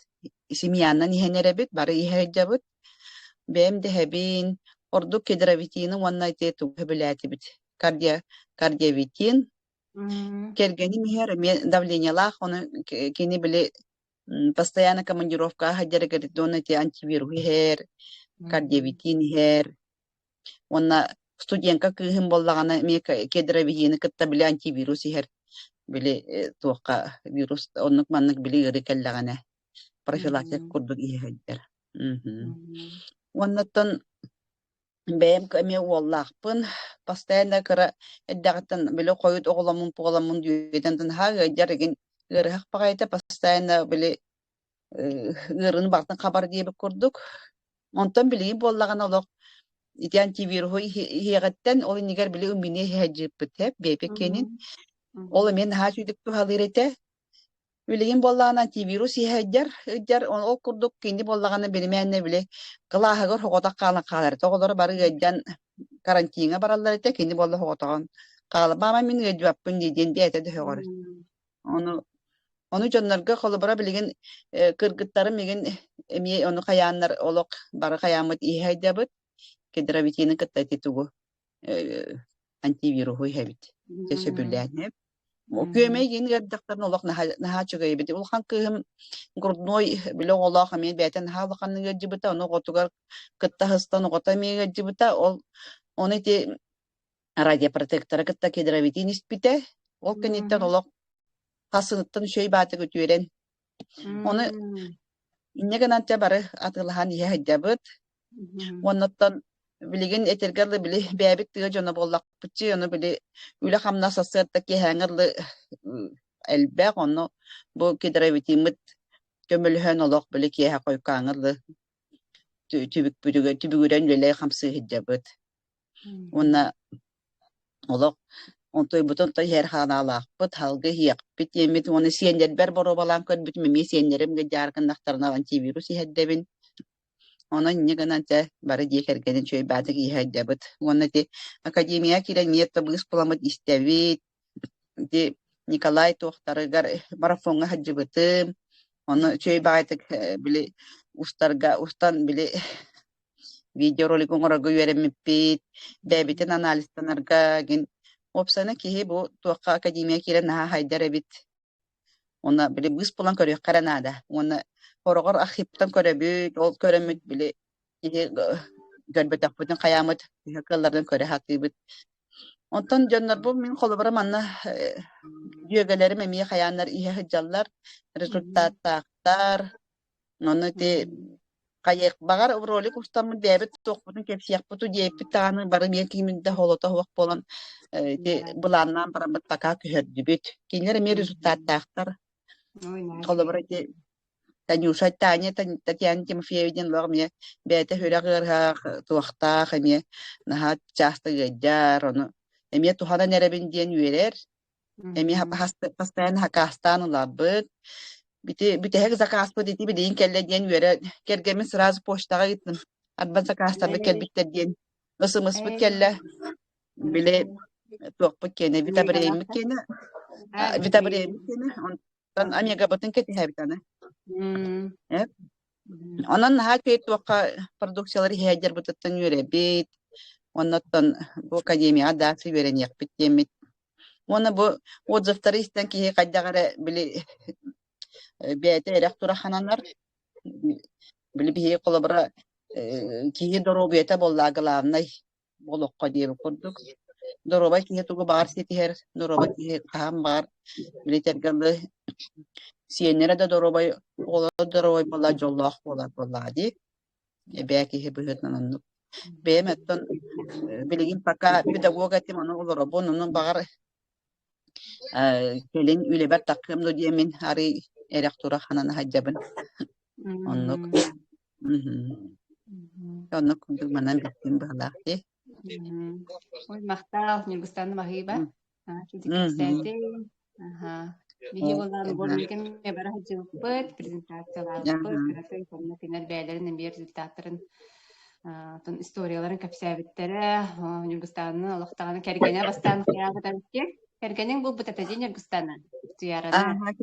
семьянан иһэнеребит бары иһэджабыт бэм дэхэбин ордук кедравитини онна ити тугабилатибит кардиавитин кергени миһэр эме давлениялах оны кини биле постоянно командировка хаджары говорит, эти антивирус хер, кардиавитин хер. Онна студентка кыхым боллагана ме кедравитин кытта биле антивирус хер. Биле туакка вирус оннук маннык биле ырыкаллагана. Профилактик курдук ихеджер. Оннаттан бэм каме уоллахпын постоянно кыра эддагаттан биле койут оголамын пугаламын дүйетентен хаджарыгин ырыхак багайта постоянно биле ырын бактын хабар диэбит курдук. Онтон билигин боллаган олох ити антивирус хиэгаттен ол нигер биле умине хеджиппит бепекенин. Ол мен хачудук тухалырете билигин боллаган антивирус хеджер ол курдук кинди боллаганы билеменне биле кылаахагыр хоготак калан калар. Тоголор бары геджан карантинга баралларете кинди болла хоготаган кала бама мен геджаппын диден диэте дөхөгөр. Onu jonlarga kolobara bilgin kırgıtları megen emi onu kayanlar olok bara kayamat ihaydabat kedravitini kattati tugu antivirus hoyhabit teşebbüller hep o köme yeni gadaktan olok naha çögeyibit ul hankım gurdnoy bile olok amen beten halakan gajibita onu gotugar katta hastan gota me gajibita ol onu ti radyo protektora katta kedravitini ispite ol kenitten olok Hasınıttan şey batı götüren. Onu innegananca barı atılhan ihaydabat. Ondan bilgin etergerli bile bebek diye jona bollak bıçı onu bile üle hamna sasırttaki hangerli elbek onu bu kedravitimiz kömülhön olak bile ki ha koy kangerli tübügüren bile hamsı hicabet. Ona olak Ontoy butun toy her hanalar but halgı hiyak bit yemit onu siyenler ber boro balam kod bit memi siyenlerim gejarkan naktarna antivirus heddebin ona nigananta bari dikergenin çöy badık ihaddebit ona te akademiya kiren niyet tabız pulamat istevit de Nikolay tohtarıgar marafonga hacıbıtım onu çöy badık bile ustan bile video rolikon orago yöremipit bebitin analistanarga gin Opsana ki bu tuakka akademiya kiren naha haydarabit. Ona bile bus pulan körüyor karanada. Ona horogor ahiptan körübüt, ol körümüt bile gölbetak bütün kayamet hakalardan körü hakibit. Ondan canlar bu min kolubara manna yögelerim emiye kayanlar ihe hıcallar rezultat taktar. Onu te Kayak bagar overolik ustamın bebet tokputun kepsiyak putu diepit tanı barı bir kiminde holota hoq bolan de bulandan paramat taka köherdübüt. Kinler mi rezultat taktar. Kolobara de Tanyusha tanya Tatiana Timofeyevna lormye bete hörager tuaqta khamiye naha chasta gejar onu. Emiye tuhana nerebin diyen üyeler. Emiye hastayan hakastan labıt. Bite her zakas bu dedi bir deyin kelle diyen üyere kergemin sırası poştağa gittim. Adban zakastan da kelbitler diyen. Nasıl mısbıt kelle bile tuak pekene vitabrem kene vitabrem kene ondan amiga batın keti habitana hep onun ha köy tuakka produksiyaları heyer butatan yöre bit ondan bu akademiya dersi veren yakpit yemit ona bu odzaftarı isten ki kaydagara bile biyete erektura hananlar bile bihi kolabra ki dorobiyete bollagılavnay bolokka diye kurduk Doroba ki tugu bar seti her doroba ki kaham bar bilitergalı siyenlere de doroba ola doroba bola jollah bola di belki he büyütmen onu beğenmedin bilgin paka pedagoga timano olur bunun bağır kelin üle ber takım do diyemin hari elektora hanan hacabın onu onu kundu manan bitin bağla di Ой, мақтал, Нюргустанны махиба. Чути кепсәте. Ага. Биһи болан горнеген ме бара җылпыт, презентацияларбыт, каратай комна финал бәйләрен бер результатларын тон историяларын кепсәбиттере, Нюргустанны Аллаһтаганы кергәнә бастан хыялы тәнке. Кергәнең бу бутата дин Нюргустанны. Туяраны. Aha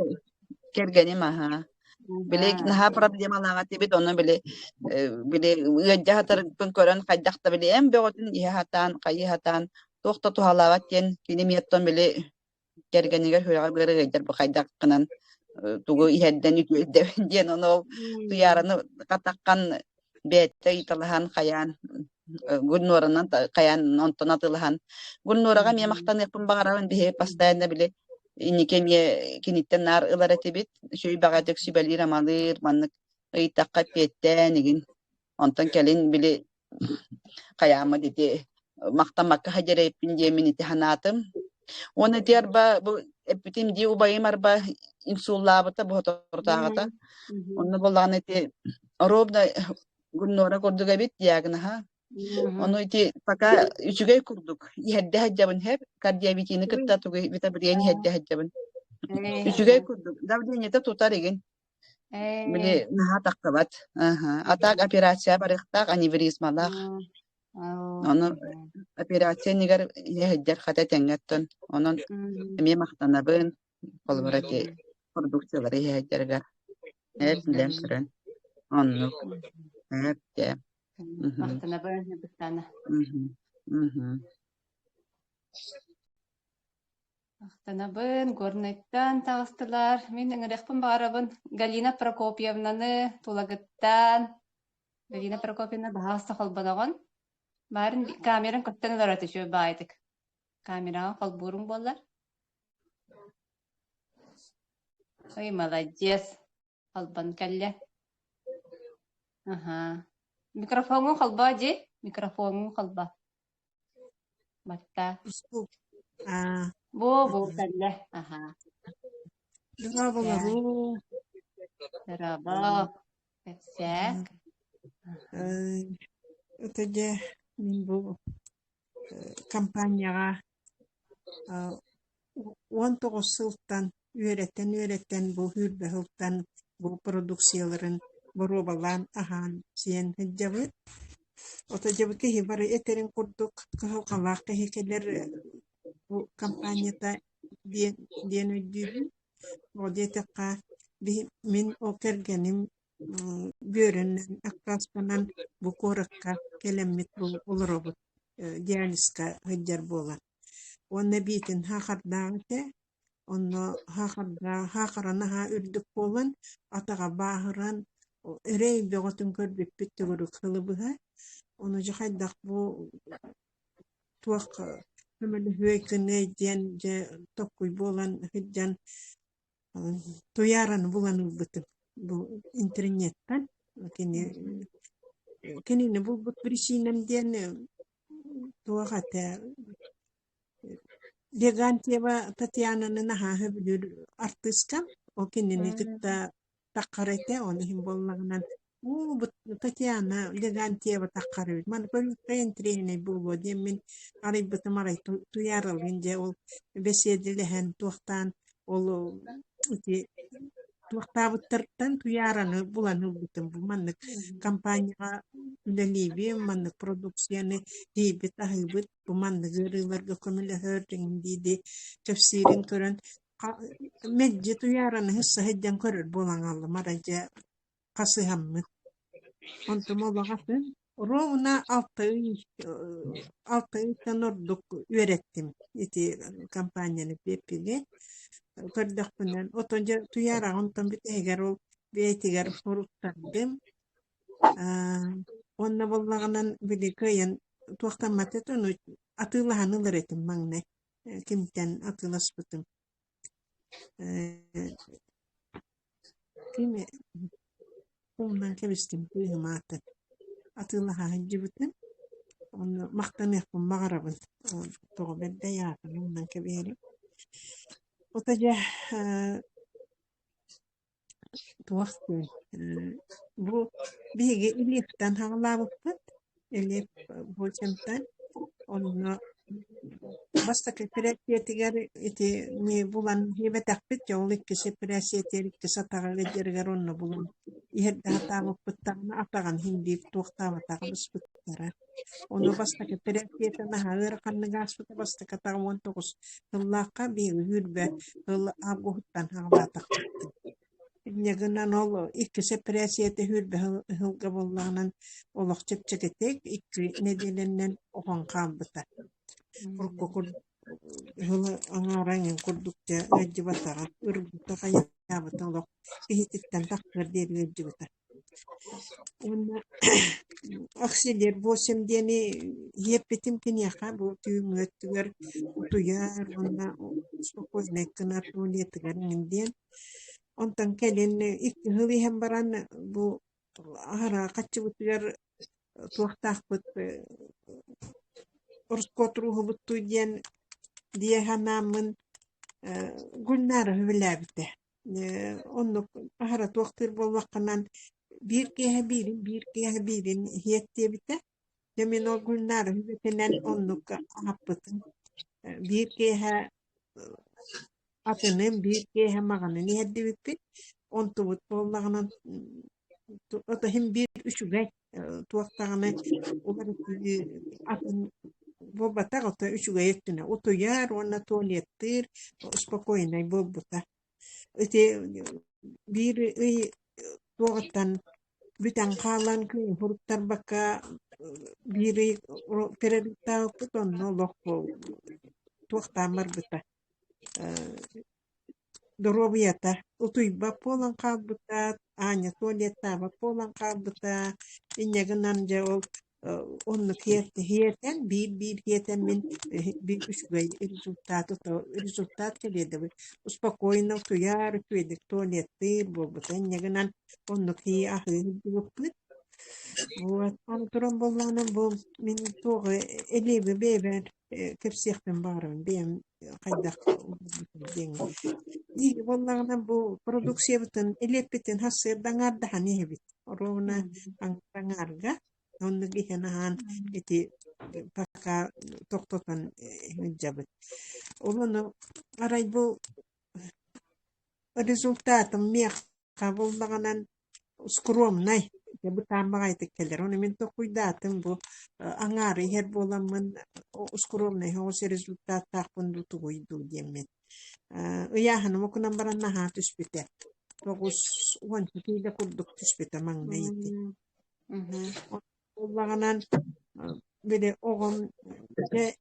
kergeni maha bile naha problemalar tibet onu bile uyajja hatar pönkoran kaydakta bile en begotin ihatan qayhatan toxta tuhalavat yen kinemiyatton bile kergeniger hüra gere geder bu kaydak kınan tugu ihedden ütüde diyen onu tuyaranı katakkan bette italahan kayan Gulnuranan kayan onton atılahan Gulnuraga me maktan yapın bagaravan bihe pastayanda bile ini kemiye kinitten nar ılara tibit şöy bagadık sübelir amalir manlık ıйtakka petten igin ondan kelin bile kayama dedi maktan makka hacere epin yemin itihanatım onu diğer bu epitim di ubayım arba insullabıta bu otortağıta onu bolan eti robda Gulnura kurduga bit diyagına ha onu iti paka üçüge kurduk. Yedde hacabın hep kardiyabitini kıtta tuğu vitabriyeni yedde hacabın. Üçüge kurduk. Davdiyeni de tutar egin. Bile naha takkabat. Atak operasya barıqtak anevrizmalak. Onu operasya nigar yehedder kata tengatton. Onun emiye maktanabın kolborati produksiyaları yeheddergar. Hep lenkiren. Onu hep de. Мақтанабын Нюргустанны. Мақтанабын горнайттан тағыстылар. Мен ыңырекпін бағарабын Галина Прокопьевнаны тулагыттан. Галина Прокопьевна бағасы қолбанағын. Барын камеран көттен олараты шөй баайдык. Камераға қолбурың болар. Ой, молодец. Қолбан кәлі. Ага. Микрофонun kalba di, mikrofonun kalba. Batta. Bu kelle. Aha. Bravo. Bravo. Pepsek. Ötede min bu kampanyaga 19 sıltan öğreten bu hürbe hıltan bu produksiyaların Borobalan ahan siyen hejabı. Ota jabı ki hibarı eterin kurduk kalak hekeler bu kampanyada diyen ödülü. O diyeteka min o kergenim görünen aktaspanan bu korakka kelemmet bu olurobut diyaniska hejar bolan. Onna bitin hakardağıte onu hakarana ha ürdük bolan ataga bahıran Erey beğotun gördük bitti görük kılıbıha. Onu cahaydak bu tuak hümeli hüveykine diyen tokkuy bolan hıccan tuyaran bulan ılbıtım. Bu internetten. Kenini bu birisinem diyen tuak ate Degantieva Tatiana'nın ha hübülür artistkam. O kenini kıtta takarete onu himbollanan bu Tatiana Degantieva takarıyor. Man böyle trene bu demin arayıp tamaray tuyaralınca o besedilehen tuğtan olu туохтаабыттарыттан туяраны булан ылбытым бу маннык компанияга үлелиби маннык продукцияны дейбит ахыбыт бу маннык ырыларга көмүлө хөрдүн диди тәфсирин көрөн меджи туяраны хысса хэдден көрөр булаңаллы маража касыхаммы онтумоллагатын ровно 6 ай танордук үөреттим ити компанияны пепиге көрдөкпүнөн отонжа туяра онтон бит эгер ол бейтигер фуруттардым онна боллаганан били кыйын туактаматетону атылаханылар этим маңне кимтен атыласпытым кими умнан кебистим кыйымааты атылахан жибытын onu mahtanekpun mağarabın toğu bedde yaatın ondan keberi otaca tuvaktı bu bigi iliften hağlabıptı ilif boçemten onu bastaki presiyetiger iti ni bulan hibe takpit jaulik kisi presiyetirik kisa tagaga jirgar onu bulan ihedde hatabıptağına atagan hindi tuvaktava tagabıspıttara onu bastaki presiyetine hağır kanıgaspıtı bastaki tağımon toğuz hıllaka bir hürbe hılla abguhuttan hağlatakpıttı Nyagınan ol ikkisi presiyeti hürbe hılga bollağının olaq çepçeketek ikki nedeninden oğan kalbıta Urkukur hılı anarayın kurdukça öcü batağa ırgıta kayabıta olaq ihititten takdir der öcü bata Ona aksiler bu semdeni yepetim kinyaka bu tüyüm öttüger utuyar ona spokojne kınar tuğliyetiger nindiyen ondan kelin iki hılı hem baran bu ahara kaçı butuyar tuğtaqbıt orskotruhu butuyyen diye hanamın gülnarı hüvelabite onu ahara tuğtır bolvaqanan bir kehe birin hiyette bite demin o gülnarı hüvetenen onluk ahapbıtın bir kehe atının bir kehe mağanın hiyette bitti on tubut bollağının o da hem bir üçü gay tuğtağını umarım atın bobata o da üçü gay ettine o tuyar ona tuğliyettir spokojnay bobata öte bir tuğtan Bitan kalan kıy huruttar baka biri pererita kuton no lokpo tuaktamar bita dorobiyata utuy bapolan kalbita anya tualeta bapolan kalbita inyagan ja ol onu hiyeten bir hiyeten min bir üçgay результат keledi uspokojno tuyar tuedik tualeti bobita inyagan onu hiy ahı buput вот антуран боллаnan bu min toğu elibi beber kepsiyaktan barın bem kaydak deng iyi bollağına bu produksiya bütün elepitin hasır dangar da hani hebit orona dangarga onu gihanahan eti paka toktotan hüccabet onu aray bu результатım miyah bollağınan скромнай ya bu tambagay tekkeler onu min to kuydatım bu angari her bolamın скромнай hoş rezultat takpın dutu koydu diyemet uyahan mo kunan baran ha tüspite togus on tüyle kurduk tüspite mangnaydi bollağınan böyle oğum ve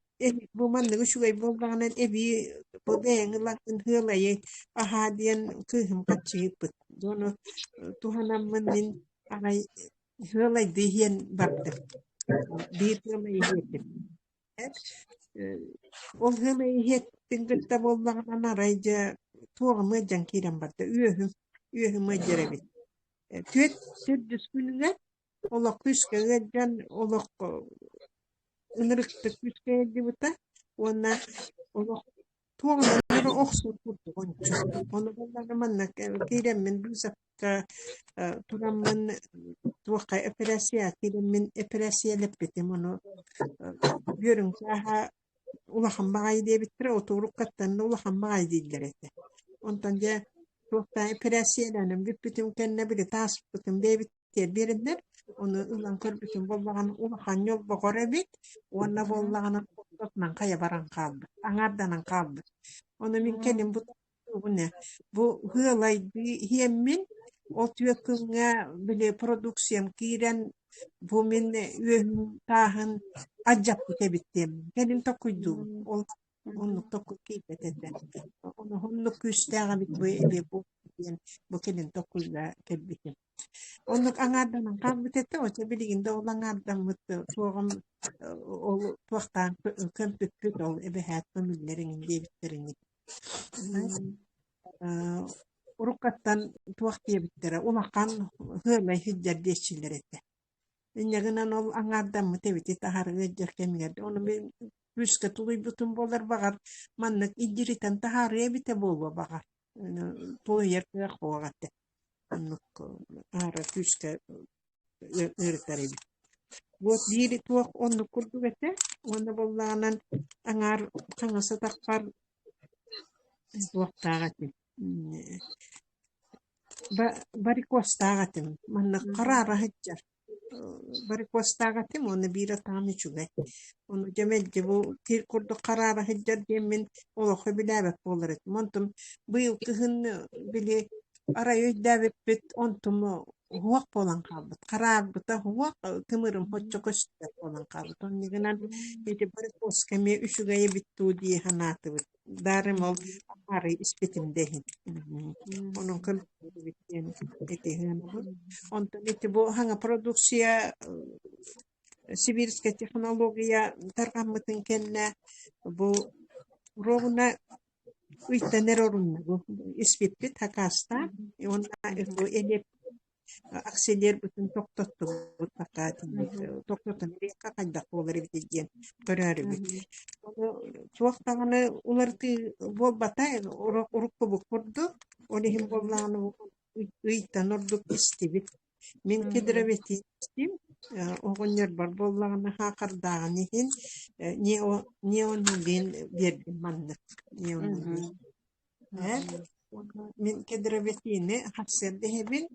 bu manlığı şugay bollağınan ebi bu beğenilen hılayı ahadiyen kıhım kaçıyıpıt onu tuhanamın min aray hılay diyen baktı bir hılay yetim o hılay yetim gıtta bollağınan arayca tuğamı cankiren baktı üyehüm öcerebit tüet düskününe olak küskeye can olak ınırıkta küskeye dibuta ona olak tuğamları oksur kurdu onu bollağınan manna kiremin bizakka turamın tuğka operasiya kiremin operasiya leppetim onu görün saha ulaham bağay diye bittire oturuk kattan ulaham bağay deydiler ete ondan ja tuohtaan peräsiedänen vyppytym kenne bili taas pytym beevittiä birinner onu ulan körbütüm bollagan ulahan yol bogorebit onna bollagan nan kaya baran kaldı angardanan kaldı onu min kelim bu ne bu hılay hiyemmin o tüyekünge bile produksiyam kiren bu min ühün tahın acap bitebittim kelim tokuydu onu toku kipetede onu honnu küstää bit bu bu kelin tokuyla kelbitim onu angardanan kalbitette o çebiligin de olangardan mutlu tuğum o tuğtan kömpükküt ol ebehat famillerin debitlerini urukattan tuğtiye bittere ulakan hırlay hüccar deşçiler ette İnneginen ol angardan mı tebiti tahar hüccar kemiyerde onu bir Rüska tuluy bütün bolar bakar mannak idiritan tahariye bite bolwa bakar tuluy yerkaya kovagatı annuk ara rüska öğretari bit bu diri tuak onu kurdu bete onu bollanan angar kangasa takar tuak tagati bari kostagatim mannak karara heccar bari kostagatim onu bira tami çugay onu cemelce bu tir kurdu karara heccar diyemin oluğu bilabek bolaret montum bu yıl kıhın bili arayı davet bit ontum huwak bolan kaldı karar bita huwak kımırım hoçço koştu bolan kaldı onun gınan ete bari koskemi üşügayı bittu diye hanatı bit darim ol arayı ispetim dehin onun kıl bittiğini ete hınan ondan ete bu hanga produksiya Sibirske teknologiya tarqamıtın kenne bu roguna uytaner orunna bu ispitbit hakasta ona bu elep akseler bütün toktattu bu takatın toktatın reka kayda oları biteceğin kararı bit onu çoğuktağını ulartı bol batay orukku bu kurdu onu hem bollanı uytan orduk istibit min kedrebeti istim oğunlar var bollağına hakardağını hin ne onun din verdim manlık ne onun din min kedrebetini hasserde hebin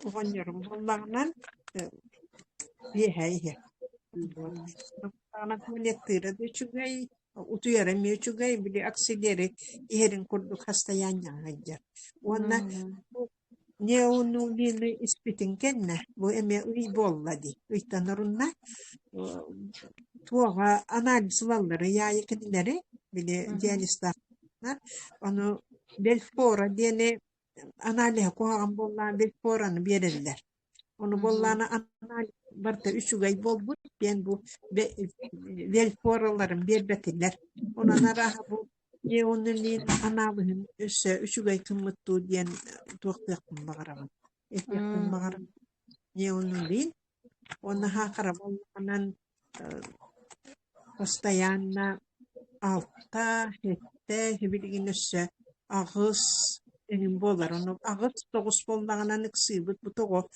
oğunlarım bollağından yehe bollağına tuvaletleri de çugay utuyarım çugay bile aksileri iherin kurduk hasta yan hacca ona ne onu lini ispitin kenne bu eme uy bolladı uytanırınna tuğa analiz valları yayıkınları bile diyalistler onu belfora diyene analiz koğan bollan belforanı verirler onu bollana analiz barta üçü gay bolbut ben bu belforaların berbetiler ona naraha bu ne onun lin analıhın üçü gay kımıttu diyen tuğdakın bağıramın efektin bağıramın ne onun lin ona hakara bollanan постоянно altta hette hibilgin üsse ağız enin bolar onu ağız toğuz bollağına nıksıbıt bu toğu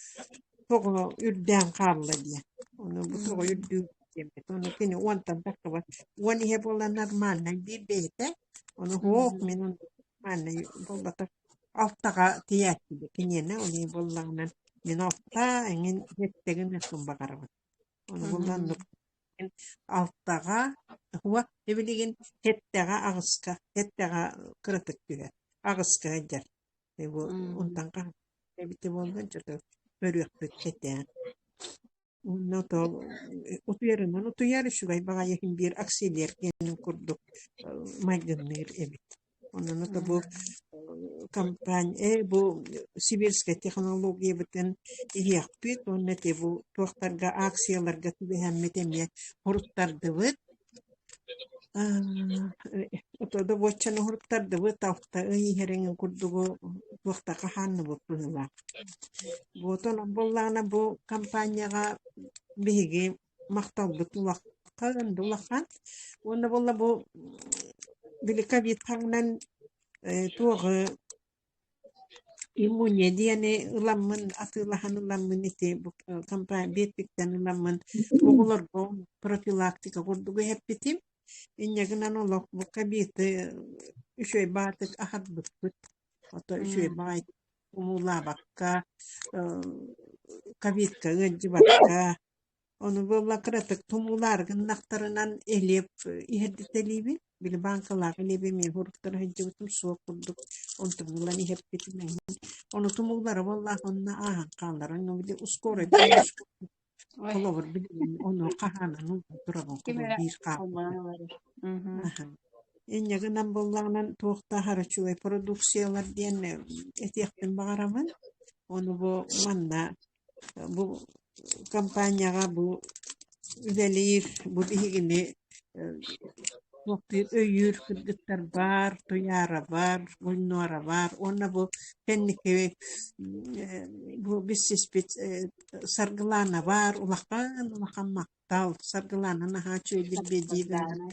ürden karlı diye onu bu toğu ürdü demek onu kini ondan takı var onu he bolla normal bir bete onu hoğuk minun anne bolla tak alttaga tiyat gibi kini ne onu bollağına min altta enin hettegin nıksın bakarım onu bollan alttaga huwa ebiligin hettaga ağıska hettaga kırıtık diye ağıska eder bu ondan ka ebite boldan çötü börük bütçete noto utuyarı şugay baga yakin bir aksiler kenin kurduk maydınlar ebit onun noto bu kampanya bu Sibirske teknolojiya bütün yapıt onun nete bu tohtarga aksiyalarga tübehammetemiye huruttardı vıt oto da boçanı huruttardı vıt hafta iyi herengin kurduğu tohta kahanı bu pırıla bu otonan bollağına bu kampanyaga bihigi maktal bıtulak kalın dulakan onda bolla bu bilikabit hangnan tuğu imunye diyene ılamın atılahan ılamın iti bu kampanya bittikten ılamın oğulur bu profilaktika kurduğu hep bitim İnyagınan olak bu kabiti üşöy batık ahad bıtkut Ото үшөй багай умула бакка кабитка гыджы бакка onu bolla kıratık tumular gınnaktarınan elip iherditelibi bili bankalar elibi mi hurukları hıccıvıtım soğuk bulduk onu tumulan ihep bitimen onu tumulara vallahi onna ahan kallar onu bili uskor edin kolor bili onu kahana nu durabın kolor bir kahana Enya gınan bollanan toğda haraçuay produksiyalar diyen etiyaktin bağıramın onu bu manna bu kampanyaga bu ülelir bu dihini waktu öyür kırgıtlar var, toyara var, oynora var. Ona bu pennike bu bisispit sargılana var. Ulakan maktal sargılana naha çöydil bediden.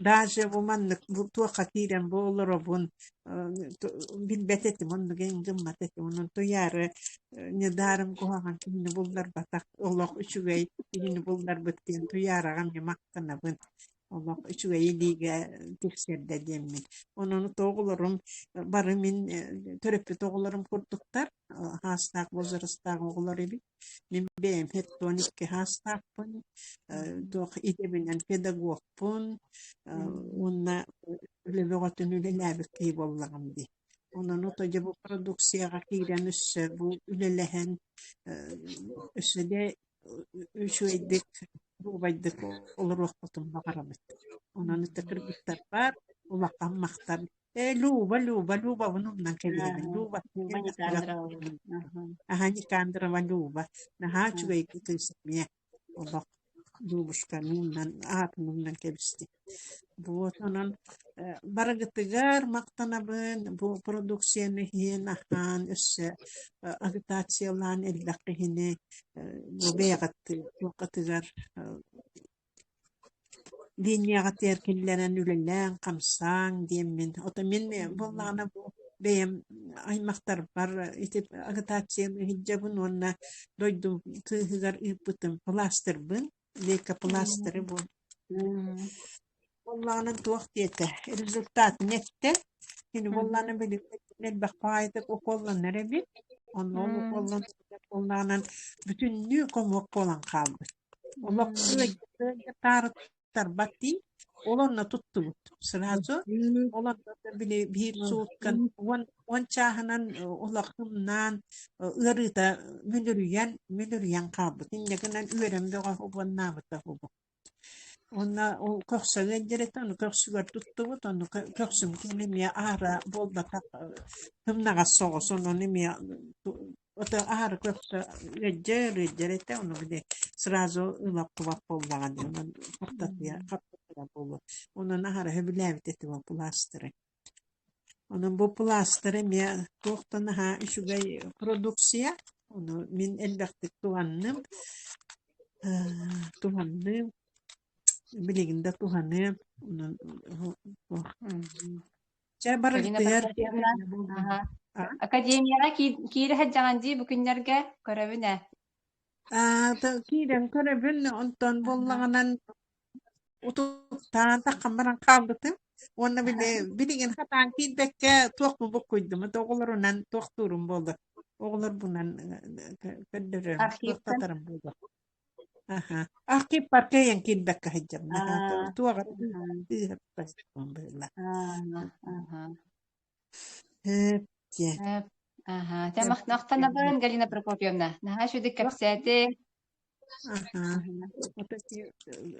Daje bu manlık bu tuğa katiren bu olur obun bilbetetim onu gengim matetim onun toyara nedarım kohan kimi bullar batak olak üçügey kimi bullar bittiğin toyara gam maktana bun Allah üçüge yediğe tekserde demin. Onun toğulurum barımın törepli toğulurum kurduklar. Hastak bozarıstak oğulları bir. Min benim hep tonik hastak pun. Doğ idebinen pedagog pun. Ona öyle vaktin öyle labık gibi olalım di. Onun otoca bu produksiya kiren üsse bu ülelehen üsse de üçüydik. Bu baydık olur vaktim bakarım. Onun tekrar bir var. Ulakam maktar. Luba bununla kelimenin. Luba. Hani kandıra var luba. Naha çüvey kıtırsıkmaya. Ulak. Lubuşkanundan, aatınundan kelisti. Bu onun baragıtıgar maktanabın bu produksiyonu hiyen ahan üsse agitatsiyalan ellakihini bu beyagatı vakıtıgar Dinyagat erkillenen ülelen kamsan diyemin. Ota min bollana bu beyem aymaktar var. İtip agitatsiyalı hicabın onna doydum tığıgar ipıtım plaster bın. Leka plasteri bu. Bollana tuğak diyete. Rezultat nette. Şimdi bollana böyle ne bakaydık o kollan nerebi. Onu kollan bollana bütünlüğü komuk olan kaldı. Allah tarbati olanla tuttu sırası olanla bile bir soğutkan wan chahanan olakımnan ırıda mülürüyen kabı tinlekanan üveremde oban nabıta bu ona o koksa genceretan koksugar tuttu onu koksum kimliğe ara bolda tak hımnaga soğus onu nemiye Ota ahar koksa gencerete onu bile sırası ılap kuvap bollagan onun ortatıya kapatıra bolu onun ahara hebilevit eti bu plastırı onun bu plastırı miye tohtan ha şugay produksiya onu min elbette tuhanım biliginde tuhanım onun barıgıtıyar Akademiyara kiri hajjanji bugünlerge görevine. Kiren körevin ondan bollaganan utuptan da kamaran kaldıtım. Ona bile bilingen hatan feedback'e tuğ bu koydum. Oğullarından tuğturum boldu. Oğullar bundan kadderim. Tuğtatarım boldu. Akip parkeyen feedback'e hajjam. Tuğ Тамах нахтана баран Галина Прокопьевна. Наха шуды капсети.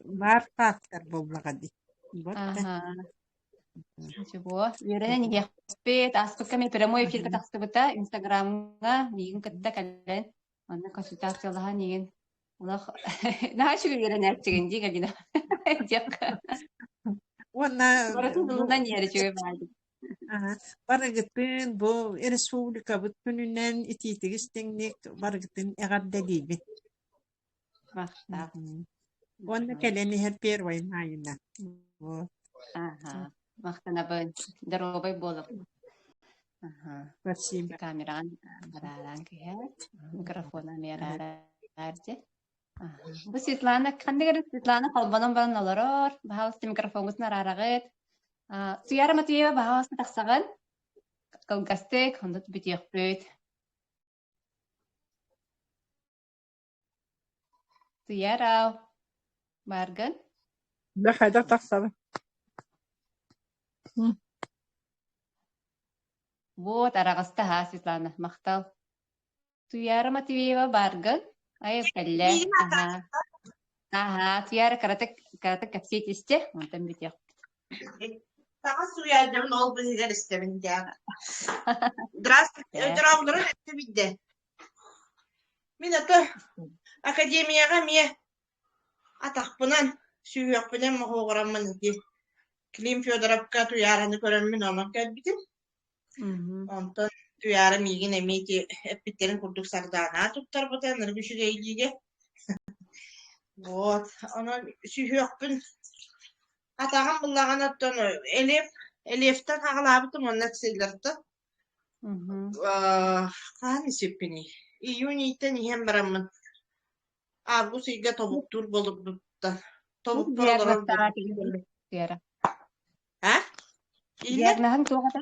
Бар фактор боллагади. Чего? Верен я спет, аспеками прямой эфир катастыбыта Инстаграмга мигин кытта кален. Анна консультациялаха нигин. Улах наха шуды верен әртігенди Галина. Дяка. Баратын дылынан ері чөй байды. Barıgıtın bu Respublika bütününden ititigis teknik barıgıtın eğaddeliği. Onda keleni hep bir vay mayına. Mahtana ben darobay bolup. Спасибо. Kameran bararan ki he. Mikrofona merararca. Bu Svetlana kandigara Svetlana kalbanan baran alaror. Bahas mikrofonus nararagıt. Suyara Matuyeva bahasını taksağın. Колгастек, хондот битиэхпүт. Туярау. Барган. Да хайда тахсары. Вот, арағаста ха, Светлана, мақтал. Туяра Матвеева барган. Ай, пәлле. Ага. Ага, туяра каратек капсетисте. Онтан битиэх. Саға суядым, ол білгер істемінде. Здравствуйте, дұрағылырын әтті бидді. Мен аты академияға ме атақпынан сүйіқпінен мұғырамын ете. Клим Федоровка туяраны көріммен олар кәлбітім. Онтан туяры меген әмейте әппеттерін күрдік сардана тұттар бұтан, үргіші дейліге. Вот, оны сүйіқпін атағын бұллаған оттан элефтен ағылабытым онна кселерді. Қан есеппені. Июнейтен ехен барамын. Август үйге тобуктур болып бұттан. Тобуктур олар болып. Диагнахын тоғада?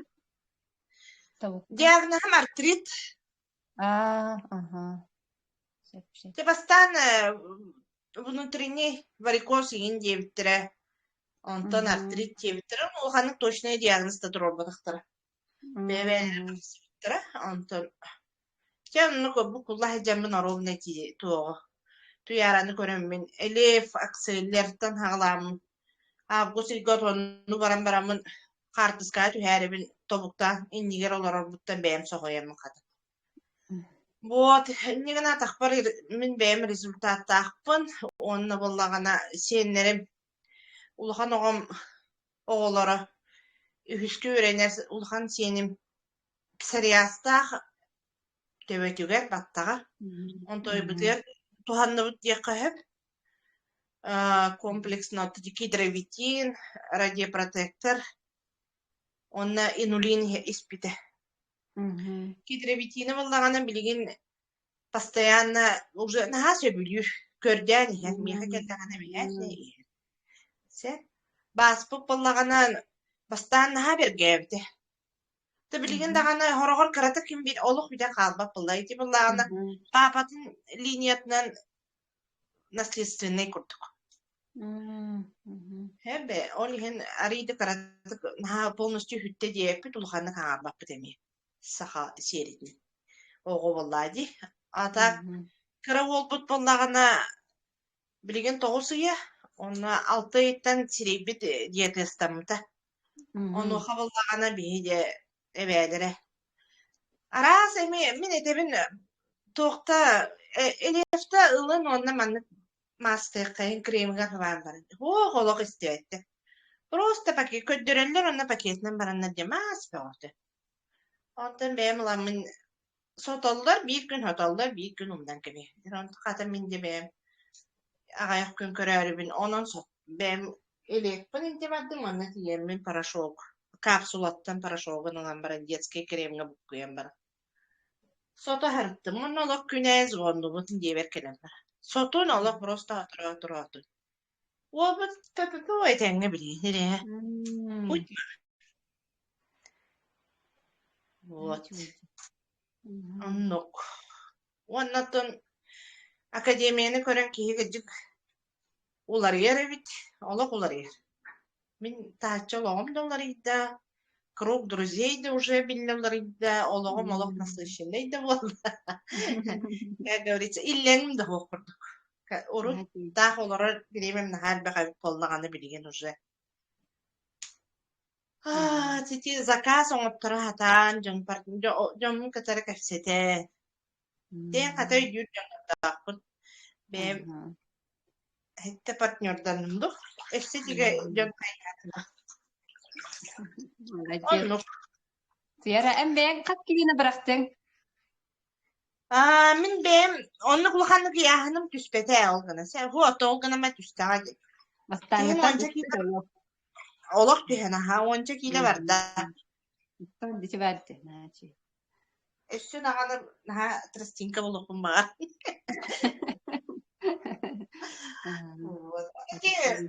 Диагнахым артрит. Себастан внутренний варикоз еген дебіттірі. Онтан артрит дебіттірі. Олғаның точный диагнозда тұрор бұдақтыры. Бәбәлерім біттірі. Онтан. Кәміні көбі құлла хәжәмін арол нәтиде туғы. Туяраны көріммен. Элеф акселерден ағыламын. Август үйгөт оны барам-барамын. Қартысқа түйәрібін тобуқтан. Иннигер олар бұттан бәйім соғойамын қадым. Вот, неген атақпар мен бәйім результатты ақпын. Онына болағана сенлерім улхан оғым оғылары үхіскі өренер улхан сенім псариастақ төбетігер баттаға. Онтой бұтыр туханны бұт деқіғіп комплексно гидровитин, радиопротектор, онна инулин испиті. Гидровитины болағана білген постоянно уже наға сөбілір көрден ең меға кәлдіғана білген. Баспып болағанан бастан наға бергебді. Та білген дағана хорағыр қараты кім бір олық біде қалбап болай. Ете болағана папатын линиятынан наследственный күрдік. Хәбе, ол ең арейді қараты наға полностью хүтті дейіппіт ұлғаны қағарбап бітеме. Саха серетін. Оғы болады. Ата кірі ол бұт болағана білген тоғысыя, оны 6 еттен сирейбет диетестамыта. Оны қабылдағана бейде әбәдірі. Арас әме, мен әтебін тоқта, элефта ұлын онына манны мастер қайын креміға қыван барын. Олық істеветті. Просто пакет, көддірелер онына пакетінен баранна демас бәғырды. Ondan benim olamın sotallar bir gün hotallar bir gün ondan gibi. Ondan katı minde benim ağayak gün köreribin onun sot. Benim elekpin intibadım ona diyemin paraşok. Kapsulattan paraşokun olan bara детский kremine bukkuyan bara. Sota harıttım. Onun olak günez ondu butun diye berkelen bara. Sotun olak prosta hatırı. O bu pöpöpö o etenini bileyim. Nereye? Uyutma. Вот. Аннок. Оннатын академияны көрен киһи улар ер бит, олох улар ер. Мен таача логом да улар идда, круг друзей да уже билли улар идда, ологом олох наслышанный да болды. Как говорится, иллен да хокурдук. Урут тах олар биремем нахал бахай поллаганы билген уже. Тити заказ оңоптора хатан жон катары кәфсете. Ден катай жүр жон бем хетте партнердан дух. Эссе диге жон кайгатына. Тияра әм бәң қат келені бірақтың? Мен бем оны құлғаны кияханым түспете олғына. Сән хуаты олғына мә түстәға. Бастаңғыттан түспете олық. Олық түйені ха, онча кейлі барда. Дичі бәрді, нәчі. Өссін ағаны тростинка болықпын баға.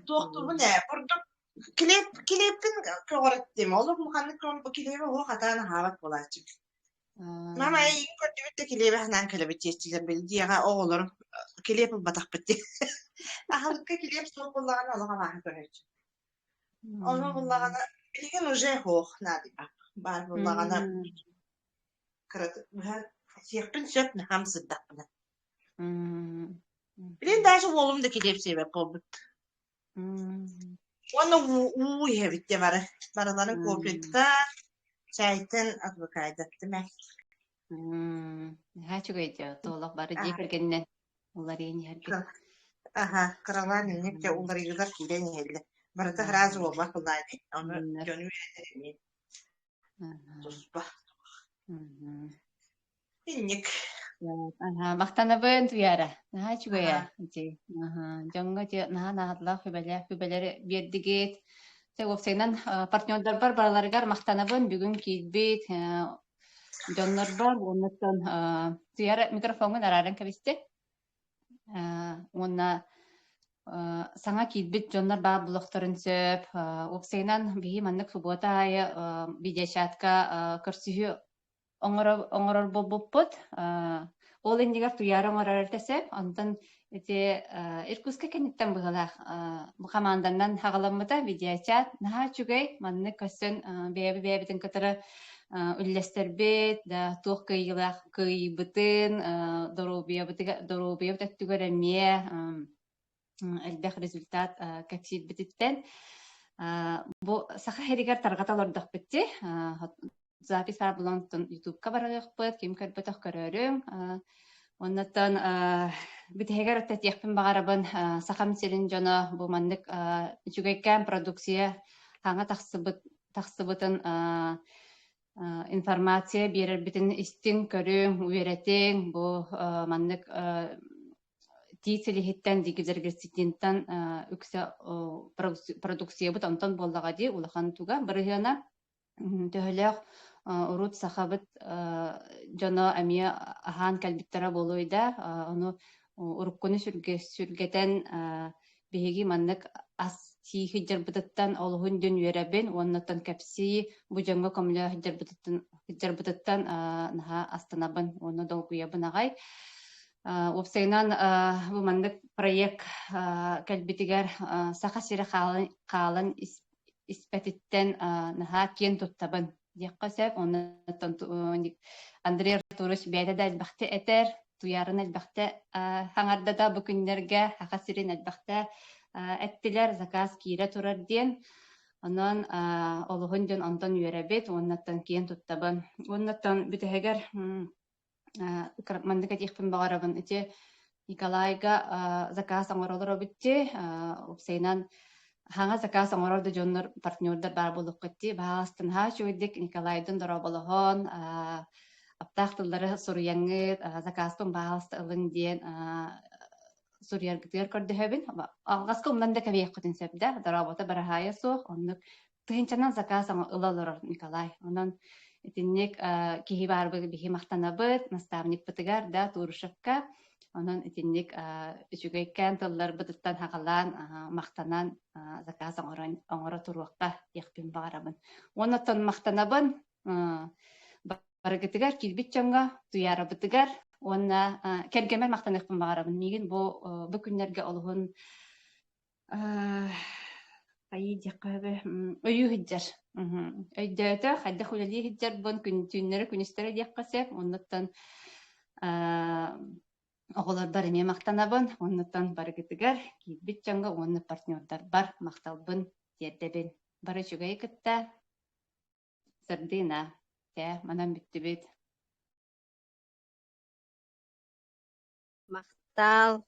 Тоқты бұны, бұрдық Kilebin köğrettim. Olur mu kanlı kron bu kilebe o hatana havat bolacak. Mama iyi kötü bitti kilebe hanan kilebe çeşitler belli diye oğullarım kilebe batak bitti. Ahlıkka kilebe soğuk kulağına Allah'a var göreceğim. Onu kulağına bilgin oje hoğ nadi bak. Bar kulağına kırık. Siyahpin söp ne ham sıddak bana. Bilin daha çok oğlum da kilebe sebep oldu. Onu uyu bitti var. Baraların korkuttu. Çaytın adı kaydetti mi? Ha чугайдя толох бары дии кергеннен улар ийн яргы. Aha, karalar ne de onları yıllar kilen yedi. Barata razı olmak bulaydı. Onu gönül verelim. Tosba. İnnik. Aha, мактанабын туяра. Ha чугая. Ти. Aha, жаңга те нахатла хүбелери бердигет. Те опсенан партнердар бар бараларыгар мактанабын бүгүн кийбит. Доннор бар, оннан туяра микрофонун арарын кабисте. Онна саңа кийбит жоннор баа блохторун сөп, опсенан бии маннык суббота айы видеочатка көрсүхү оңорор болбоппут. Ол эндигер туяра оңорор тесеп, онтон эти Иркутска кенеттен быгалах бу команданан хагаламмыта видеочат наха чугай маннык көсөн бебитин кытары үллестербет да туох кыйылах кыйбытын доробия төттүгөрэмие элбэх результат катсиит бититтен бу саха херигер таргаталордох битти запись бар булонтон ютубка барагыкпыт ким көрбөтөх көрөрүң оннотон битегер тетиэхпин багарабын сахам сирин жоно бу маннык үчүгейкен продукция хаңа тахсыбытын информация берер битин истин көрүң үеретең бу маннык тиселихиттен дигизергерситинтан үксе продукция бут онтон боллагади улахан туга бырыгына төһөлөөх урут сахабыт жоно амия ахан калбиттара болуйда ону уруккуну сүргетен биһиги маннык ас хиджарбытыттан олуһун дүн үеребин уоннотон кэпси бу жоңго комлё хиджарбытыттан наха астанабын уону долгуябын агай опсайнан бу маннык проект кэлбитигер саха сире хаалын испетиттен наха киен туттабын диэкка сөп оннотон Андрей Артурович бэйдэ да элбахте этер туярын элбахте хаңардада бу күннерге хаха сирин элбахте эттилер заказ кире турар диэн онон олуһун дьон онтон үөребит уоннаттан киен туттабын уоннаттан бүтэһэгер мандыка тиихпин багарабын ити Николайга заказ оҥоролоро битти упсайнан хаңа заказ оҥорорду дьоннор партнердар бар булуккатти баастын ха чуйдик Николайдын дороболохон аптаах тыллары суруяңыт заказпын бааста ылын диэн сурьяргытыгар көрдөһөбүн алгаска умнан да кабиэккутин сөбдэ доробота барахая суох оннук тыһынчанан заказ ылалорор Николай онон итинник киһи баарбыт биһи мактанабыт наставник бытыгар да Турушевка онон итинник үчүгэйкэн тыллар бытыттан хагалаан мактанан заказ оҥоро туруакка иэхпин баарабын оннотон мактанабын барыгытыгар килбит чоҥҥо туйаарабытыгар уонна кэргэмэр мактаныхпын баарабын мигин бу күннерге олуһун айы диэккаабы өйүү хиджар өйдөтө хайда хулалии хиджар бун күнтүүннери күнүстери диэккасеп оннуттан оҕолордар эмиэ мактанабын оннуттан барыгытыгар киирбит чоҥҥо уонна партнердар бар макталбын диэрдебин бары чугай кытта сырдыына тэ манан бүттүбүт Мактал